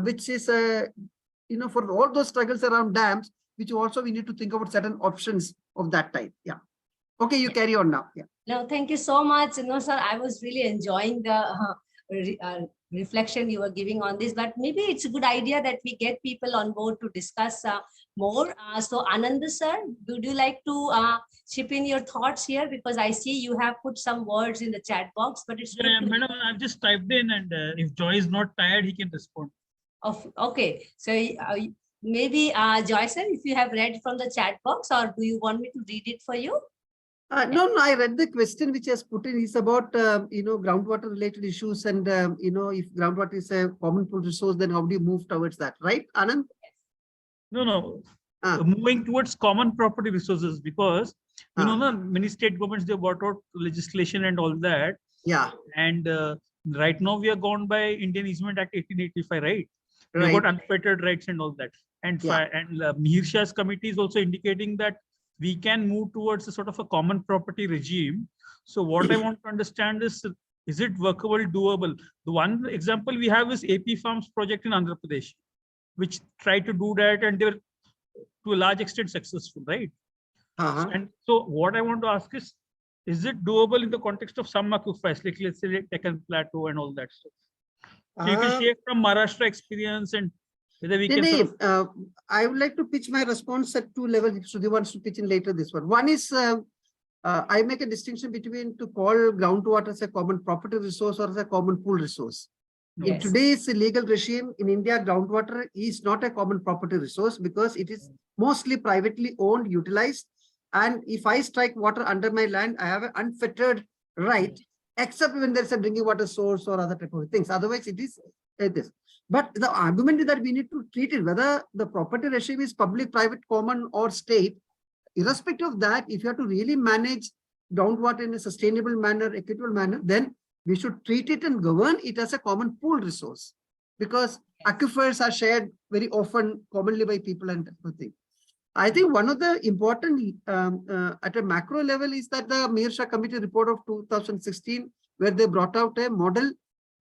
which is, for all those struggles around dams, which also we need to think about certain options of that type. Yeah. Okay, you carry on now. Yeah. No, thank you so much. No, sir, I was really enjoying the reflection you were giving on this, but maybe it's a good idea that we get people on board to discuss more. So Anand sir, would you like to chip in your thoughts here? Because I see you have put some words in the chat box, but it's Yeah, madam, I've just typed in, and if Joy is not tired, he can respond. Okay, so maybe Joy sir, if you have read from the chat box, or do you want me to read it for you? No, I read the question which has put in. Is about groundwater related issues, and if groundwater is a common pool resource, then how do you move towards that, right, Anand? No. moving towards common property resources, because Ah. many state governments, they brought out legislation and all that, Yeah, and right now we are gone by Indian Easement Act 1885, right? We have right. got unfettered rights and all that, and Yeah. Mihir Shah's committee is also indicating that we can move towards a sort of a common property regime. So what I want to understand is it workable, doable? The one example we have is AP Farms project in Andhra Pradesh, which tried to do that, and they were to a large extent successful, right? Uh-huh. And so what I want to ask is it doable in the context of some aquifers, like let's say Deccan Plateau and all that stuff? So you can Uh, share from Maharashtra experience and whether we No, can sort no, of. I would like to pitch my response at two levels. Sudhi wants to pitch in later this one. One is I make a distinction between to call groundwater as a common property resource or as a common pool resource. In Yes. today's legal regime in India, groundwater is not a common property resource because it is mostly privately owned, utilized. And if I strike water under my land, I have an unfettered right, except when there's a drinking water source or other type of things. Otherwise, it is this. But the argument is that we need to treat it, whether the property regime is public, private, common, or state. Irrespective of that, if you have to really manage groundwater in a sustainable manner, equitable manner, then we should treat it and govern it as a common pool resource, because aquifers are shared very often, commonly by people and everything. I think one of the important at a macro level is that the Mihir Shah Committee report of 2016, where they brought out a model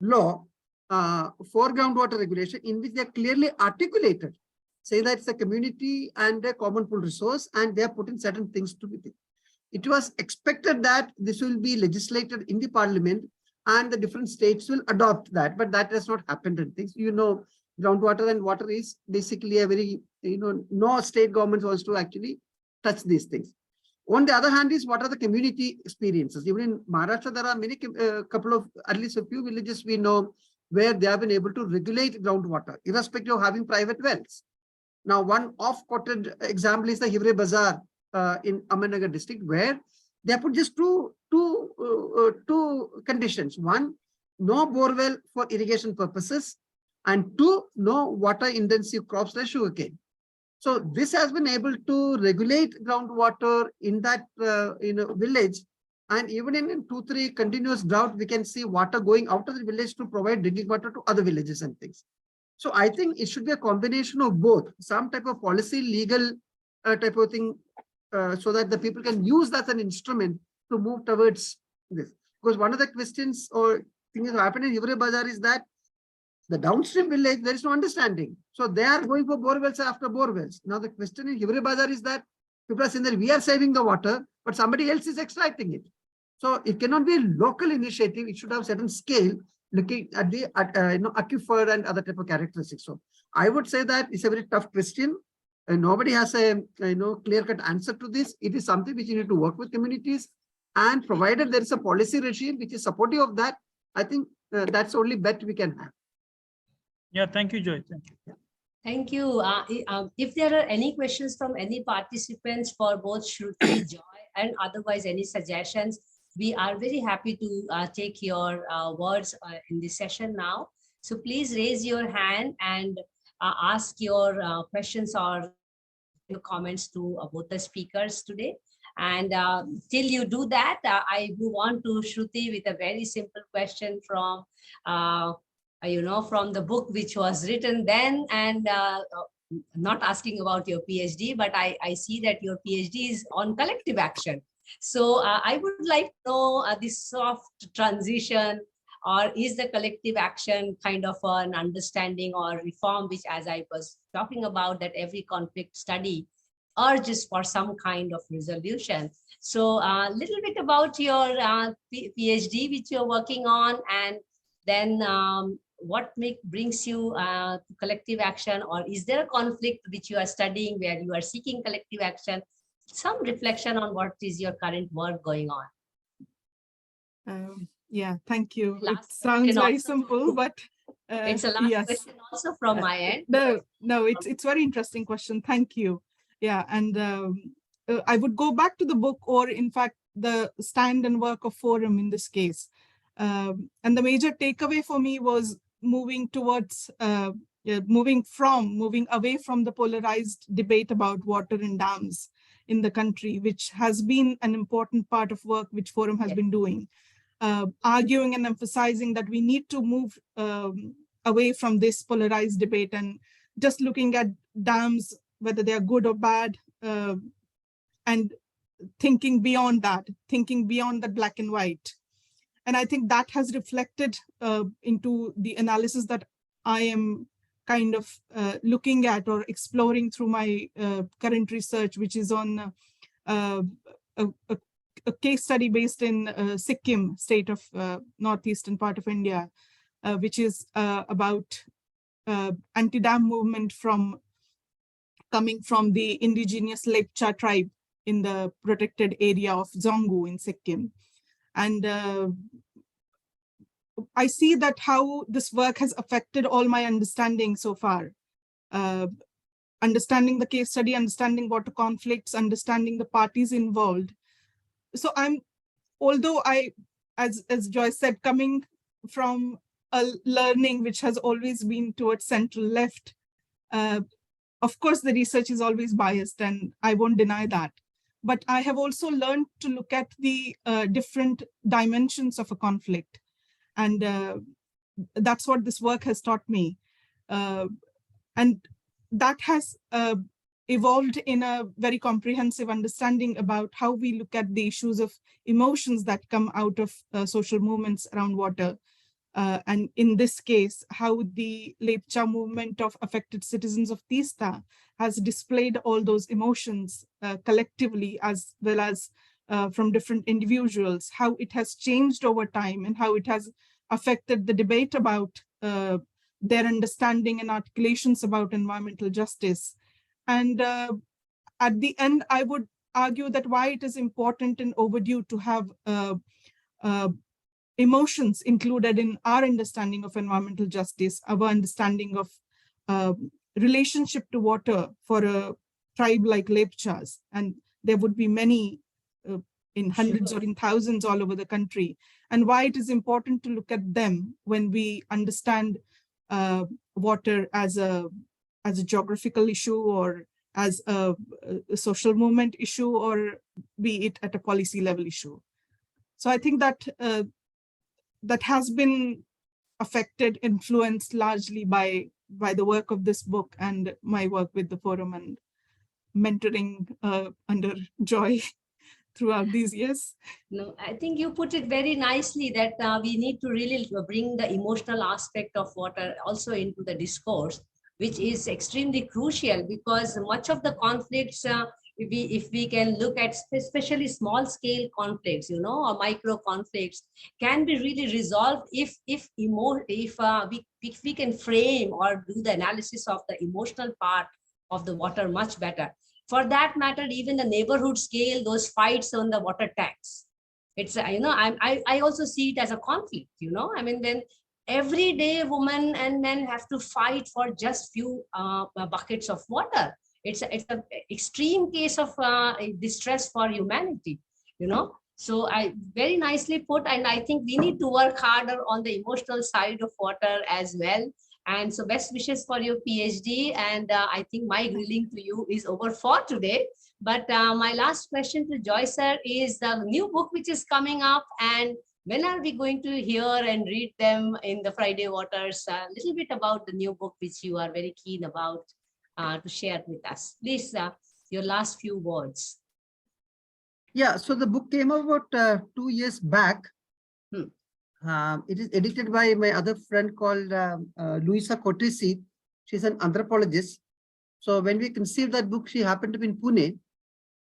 law for groundwater regulation, in which they clearly articulated, say that it's a community and a common pool resource, and they are putting certain things to it. It was expected that this will be legislated in the parliament and the different states will adopt that, but that has not happened and things. Groundwater and water is basically a very, no state government wants to actually touch these things. On the other hand is what are the community experiences? Even in Maharashtra, there are many, couple of, at least a few villages we know where they have been able to regulate groundwater, irrespective of having private wells. Now, one off-quoted example is the Hivre Bazaar in Ahmednagar district, where they put just two conditions. One, no borewell for irrigation purposes, and two, no water-intensive crops like sugarcane. So this has been able to regulate groundwater in that village, and even in 2-3 continuous drought, we can see water going out of the village to provide drinking water to other villages and things. So I think it should be a combination of both, some type of policy, legal type of thing, so that the people can use that as an instrument to move towards this. Because one of the questions or things that happen in Hivre Bazaar is that the downstream village, there is no understanding. So they are going for borewells after borewells. Now the question in Hivre Bazaar is that people are saying that we are saving the water, but somebody else is extracting it. So it cannot be a local initiative. It should have certain scale, looking at the aquifer and other type of characteristics. So I would say that it's a very tough question, and nobody has a clear-cut answer to this. It is something which you need to work with communities, and provided there is a policy regime which is supportive of that, I think that's the only bet we can have. Yeah, thank you, Joy. Thank you. Thank you. If there are any questions from any participants for both Shruti, Joy, and otherwise any suggestions, we are very happy to take your words in this session now. So please raise your hand and ask your questions or your comments to both the speakers today. And till you do that, I move on to Shruti with a very simple question from from the book which was written then, and not asking about your PhD, but I see that your PhD is on collective action. So I would like to know this soft transition, or is the collective action kind of an understanding or reform, which, as I was talking about, that every conflict study urges for some kind of resolution. So a little bit about your PhD which you're working on, and then what brings you to collective action, or is there a conflict which you are studying where you are seeking collective action? Some reflection on what is your current work going on. Yeah, thank you. It Last sounds very question also simple, but it's a last yes. question also from my end. No, it's very interesting question. Thank you. Yeah, and I would go back to the book, or in fact, the stand and work of Forum in this case. And the major takeaway for me was moving towards moving away from the polarized debate about water and dams in the country, which has been an important part of work which Forum has been doing, arguing and emphasizing that we need to move away from this polarized debate and just looking at dams, whether they are good or bad, and thinking beyond that black and white. And I think that has reflected into the analysis that I am kind of looking at or exploring through my current research, which is on a case study based in Sikkim state of northeastern part of India, which is about anti-dam movement coming from the indigenous Lepcha tribe in the protected area of Zongu in Sikkim. And I see that how this work has affected all my understanding so far. Understanding the case study, understanding water conflicts, understanding the parties involved. So although as Joyce said, coming from a learning which has always been towards central left, of course, the research is always biased, and I won't deny that. But I have also learned to look at the different dimensions of a conflict. And that's what this work has taught me. And that has evolved in a very comprehensive understanding about how we look at the issues of emotions that come out of social movements around water. And in this case, how the Lepcha movement of affected citizens of Teesta has displayed all those emotions collectively, as well as from different individuals, how it has changed over time and how it has affected the debate about their understanding and articulations about environmental justice. And at the end, I would argue that why it is important and overdue to have emotions included in our understanding of environmental justice, our understanding of relationship to water for a tribe like Lepchas. And there would be many in hundreds or in thousands all over the country, and why it is important to look at them when we understand water as a geographical issue, or as a social movement issue, or be it at a policy level issue. So I think that that has been affected, influenced largely by the work of this book and my work with the Forum and mentoring under Joy throughout these years. No, I think you put it very nicely that we need to really bring the emotional aspect of water also into the discourse, which is extremely crucial, because much of the conflicts, if we can look at especially small scale conflicts, or micro conflicts, can be really resolved if we can frame or do the analysis of the emotional part of the water much better. For that matter, even the neighborhood scale, those fights on the water tanks, it's I also see it as a conflict. I mean, when every day women and men have to fight for just few buckets of water, it's an extreme case of distress for humanity. So I very nicely put, and I think we need to work harder on the emotional side of water as well. And so best wishes for your PhD. And I think my grilling to you is over for today. But my last question to Joy sir is the new book which is coming up, and when are we going to hear and read them in the Friday Waters? A little bit about the new book which you are very keen about to share with us. Please, your last few words. Yeah, so the book came out about 2 years back. It is edited by my other friend called Luisa Cortesi. She's an anthropologist. So when we conceived that book, she happened to be in Pune,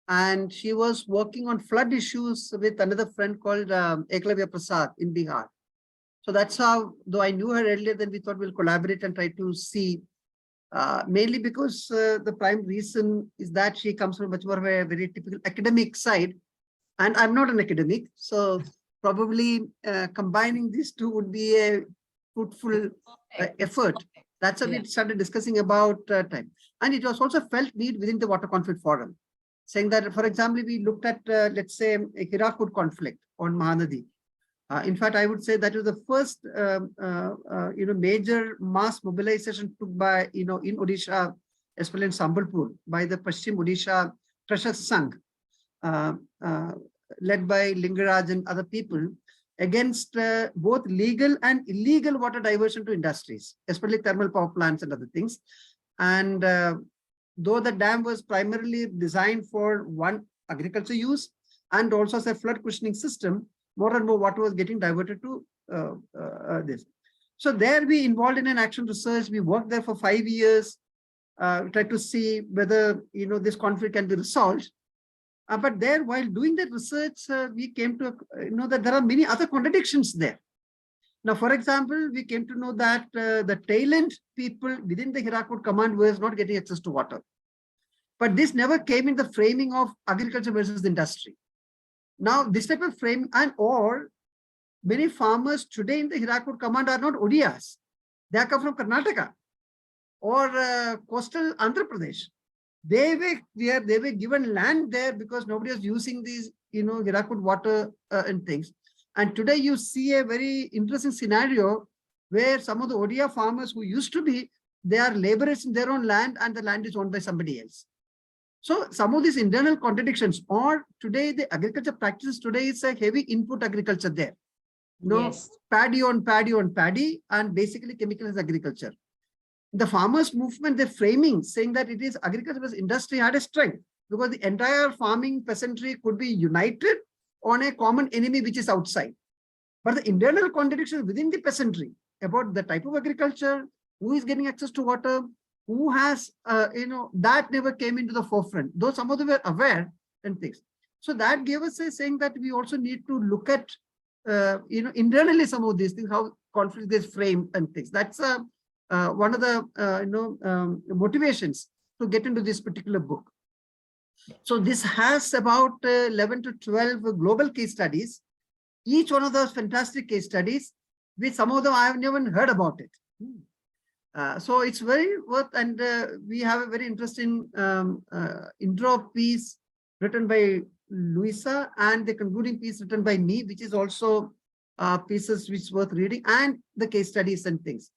and she was working on flood issues with another friend called Eklavya Prasad in Bihar. So that's how, though I knew her earlier, then we thought we'll collaborate and try to see, mainly because the prime reason is that she comes from much more of a very typical academic side, and I'm not an academic. So probably combining these two would be a fruitful effort. That's how we started discussing about time. And it was also felt need within the Water Conflict Forum, saying that, for example, we looked at, let's say, a Hirakud conflict on Mahanadi. In fact, I would say that was the first, major mass mobilization took by, in Odisha, especially in Sambalpur, by the Paschim Odisha Prashar Sangh, led by Lingaraj and other people, against both legal and illegal water diversion to industries, especially thermal power plants and other things. And though the dam was primarily designed for one agriculture use and also as a flood cushioning system, more and more water was getting diverted to this. So there we involved in an action research. We worked there for 5 years, tried to see whether this conflict can be resolved. But there, while doing that research, we came to that there are many other contradictions there. Now, for example, we came to know that the tail end people within the Hirakud command was not getting access to water. But this never came in the framing of agriculture versus industry. Now, this type of frame or many farmers today in the Hirakud command are not Odias. They come from Karnataka or coastal Andhra Pradesh. They were given land there because nobody was using these, Hirakud water and things. And today you see a very interesting scenario where some of the Odia farmers who used to be, they are laborers in their own land and the land is owned by somebody else. So some of these internal contradictions, or today the agriculture practices today is a heavy input agriculture there. Yes. Paddy on paddy on paddy, and basically chemical agriculture. The farmers movement, they're framing, saying that it is agriculture versus industry had a strength because the entire farming peasantry could be united on a common enemy which is outside. But the internal contradictions within the peasantry about the type of agriculture, who is getting access to water, who has, that never came into the forefront, though some of them were aware and things. So that gave us a saying that we also need to look at, internally some of these things, how conflict is framed and things. That's one of the, motivations to get into this particular book. So this has about 11 to 12 global case studies. Each one of those fantastic case studies, which some of them I have never heard about it. So it's very worth, and we have a very interesting intro piece written by Luisa and the concluding piece written by me, which is also pieces which is worth reading, and the case studies and things.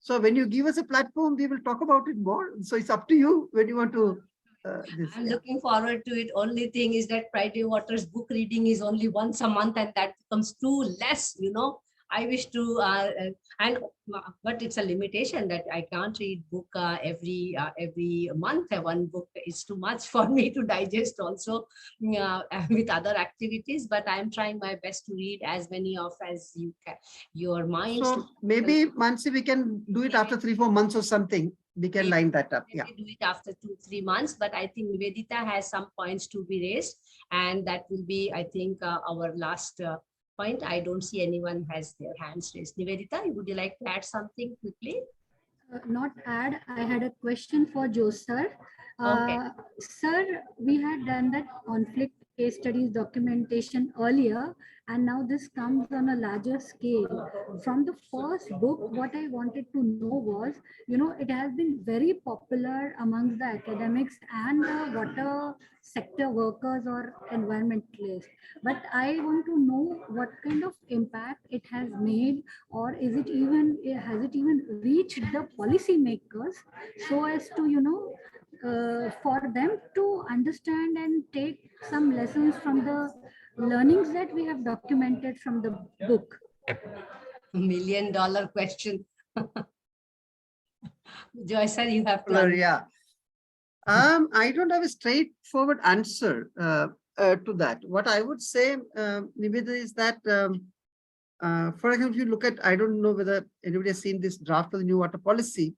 So when you give us a platform, we will talk about it more. So it's up to you when you want to. I'm looking forward to it. Only thing is that Friday.Waters book reading is only once a month, and that becomes too less, I wish to, but it's a limitation that I can't read book every month. One book is too much for me to digest also with other activities, but I'm trying my best to read as many of as you can. Your mind. So maybe, Mansi, we can do it after 3-4 months or something. We can line that up. Yeah. Do it after 2-3 months, but I think Nivedita has some points to be raised, and that will be, I think, our last point. I don't see anyone has their hands raised. Nivedita, would you like to add something quickly? Not add, I had a question for Joe sir. Okay. Sir, we had done that conflict case studies documentation earlier, and now this comes on a larger scale. From the first book, what I wanted to know was, it has been very popular amongst the academics and the water sector workers or environmentalists. But I want to know what kind of impact it has made, or has it even reached the policymakers so as to, for them to understand and take some lessons from the learnings that we have documented from the book. $1 million question. Joy sir, you have to. Yeah. I don't have a straightforward answer to that. What I would say, Nivedita, is that, for example, if you look at, I don't know whether anybody has seen this draft of the new water policy.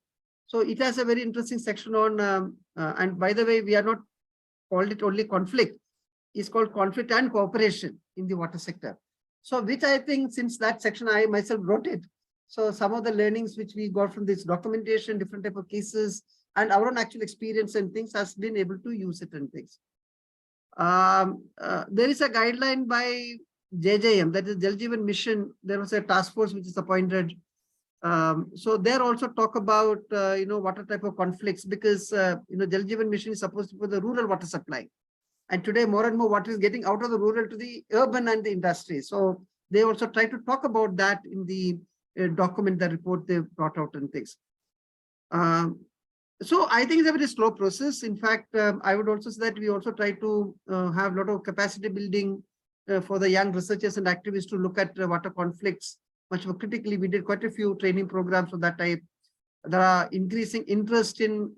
So it has a very interesting section on, and by the way, we are not called it only conflict. It's called conflict and cooperation in the water sector. So which I think, since that section, I myself wrote it. So some of the learnings which we got from this documentation, different type of cases, and our own actual experience and things has been able to use it and things. There is a guideline by JJM, that is Jal Jeevan Mission. There was a task force which is appointed. So there also talk about, water type of conflicts, because, Jal Jeevan Mission is supposed to be the rural water supply. And today more and more water is getting out of the rural to the urban and the industry. So they also try to talk about that in the document, the report they brought out and things. So I think it's a very slow process. In fact, I would also say that we also try to have a lot of capacity building for the young researchers and activists to look at water conflicts much more critically. We did quite a few training programs of that type. There are increasing interest in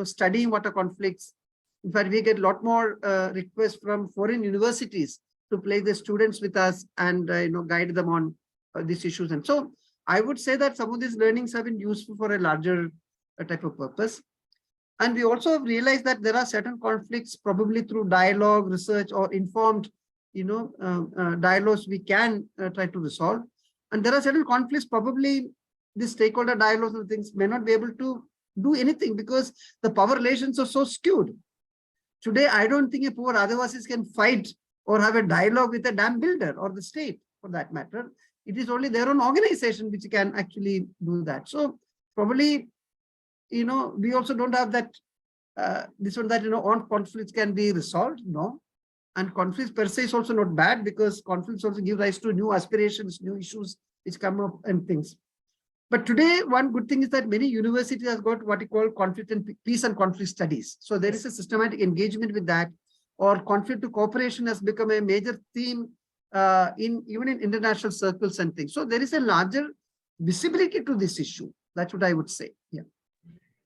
studying water conflicts. In fact, we get a lot more requests from foreign universities to place the students with us and guide them on these issues. And so I would say that some of these learnings have been useful for a larger type of purpose. And we also have realized that there are certain conflicts, probably through dialogue, research, or informed dialogues we can try to resolve. And there are certain conflicts, probably the stakeholder dialogues and things may not be able to do anything because the power relations are so skewed. Today, I don't think a poor Adivasis can fight or have a dialogue with a dam builder or the state for that matter. It is only their own organization which can actually do that. So probably, we also don't have that, this one that, on conflicts can be resolved, no. And conflicts per se is also not bad because conflicts also give rise to new aspirations, new issues which come up and things. But today, one good thing is that many universities have got what you call conflict and peace and conflict studies. So there is a systematic engagement with that, or conflict to cooperation has become a major theme even in international circles and things. So there is a larger visibility to this issue. That's what I would say. Yeah.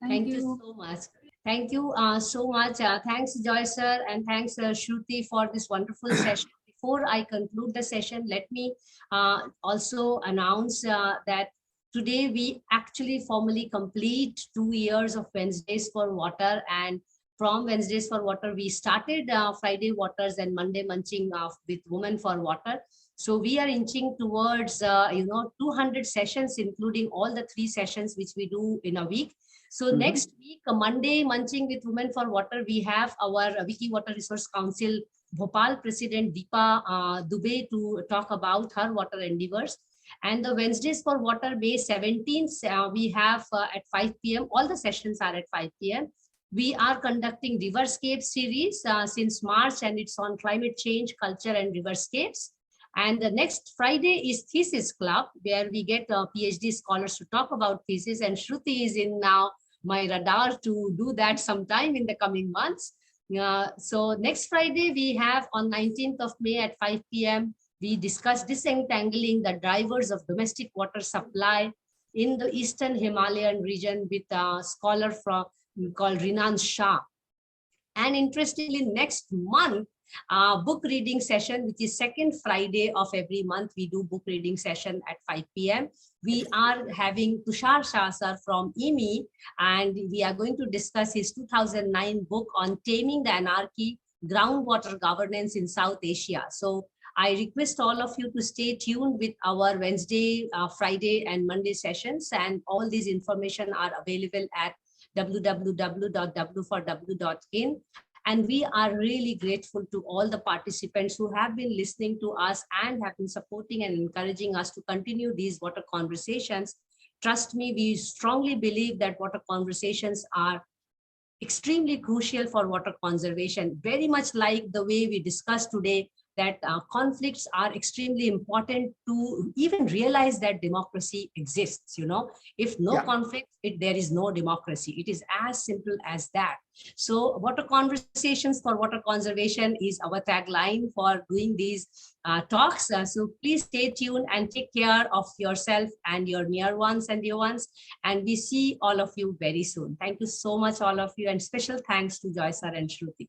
Thank you so much. Thank you so much. Thanks, Joy sir, and thanks, Shruti, for this wonderful session. Before I conclude the session, let me also announce that today we actually formally complete 2 years of Wednesdays for Water, and from Wednesdays for Water, we started Friday Waters and Monday Munching with Women for Water. So we are inching towards 200 sessions, including all the 3 sessions which we do in a week. So next week, Monday Munching with Women for Water, we have our Wiki Water Resource Council Bhopal President Deepa Dubey to talk about her water endeavors. And the Wednesdays for Water, May 17th, we have at 5 p.m. All the sessions are at 5 p.m. We are conducting Riverscape series since March, and it's on climate change, culture, and riverscapes. And the next Friday is Thesis Club, where we get PhD scholars to talk about thesis. And Shruti is in now my radar to do that sometime in the coming months. So next Friday, we have on 19th of May at 5 p.m. We discuss disentangling the drivers of domestic water supply in the Eastern Himalayan region with a scholar called Rinan Shah. And interestingly, next month, book reading session, which is second Friday of every month, we do book reading session at 5 p.m. We are having Tushar Shah sir from IMI, and we are going to discuss his 2009 book on Taming the Anarchy, Groundwater Governance in South Asia. So I request all of you to stay tuned with our Wednesday, Friday, and Monday sessions, and all these information are available at www.w4w.in. And we are really grateful to all the participants who have been listening to us and have been supporting and encouraging us to continue these water conversations. Trust me, we strongly believe that water conversations are extremely crucial for water conservation, very much like the way we discussed today, that conflicts are extremely important to even realize that democracy exists. If no conflict, there is no democracy. It is as simple as that. So water conversations for water conservation is our tagline for doing these talks. So please stay tuned and take care of yourself and your near ones and dear ones. And we see all of you very soon. Thank you so much, all of you. And special thanks to Joy sir and Shruti.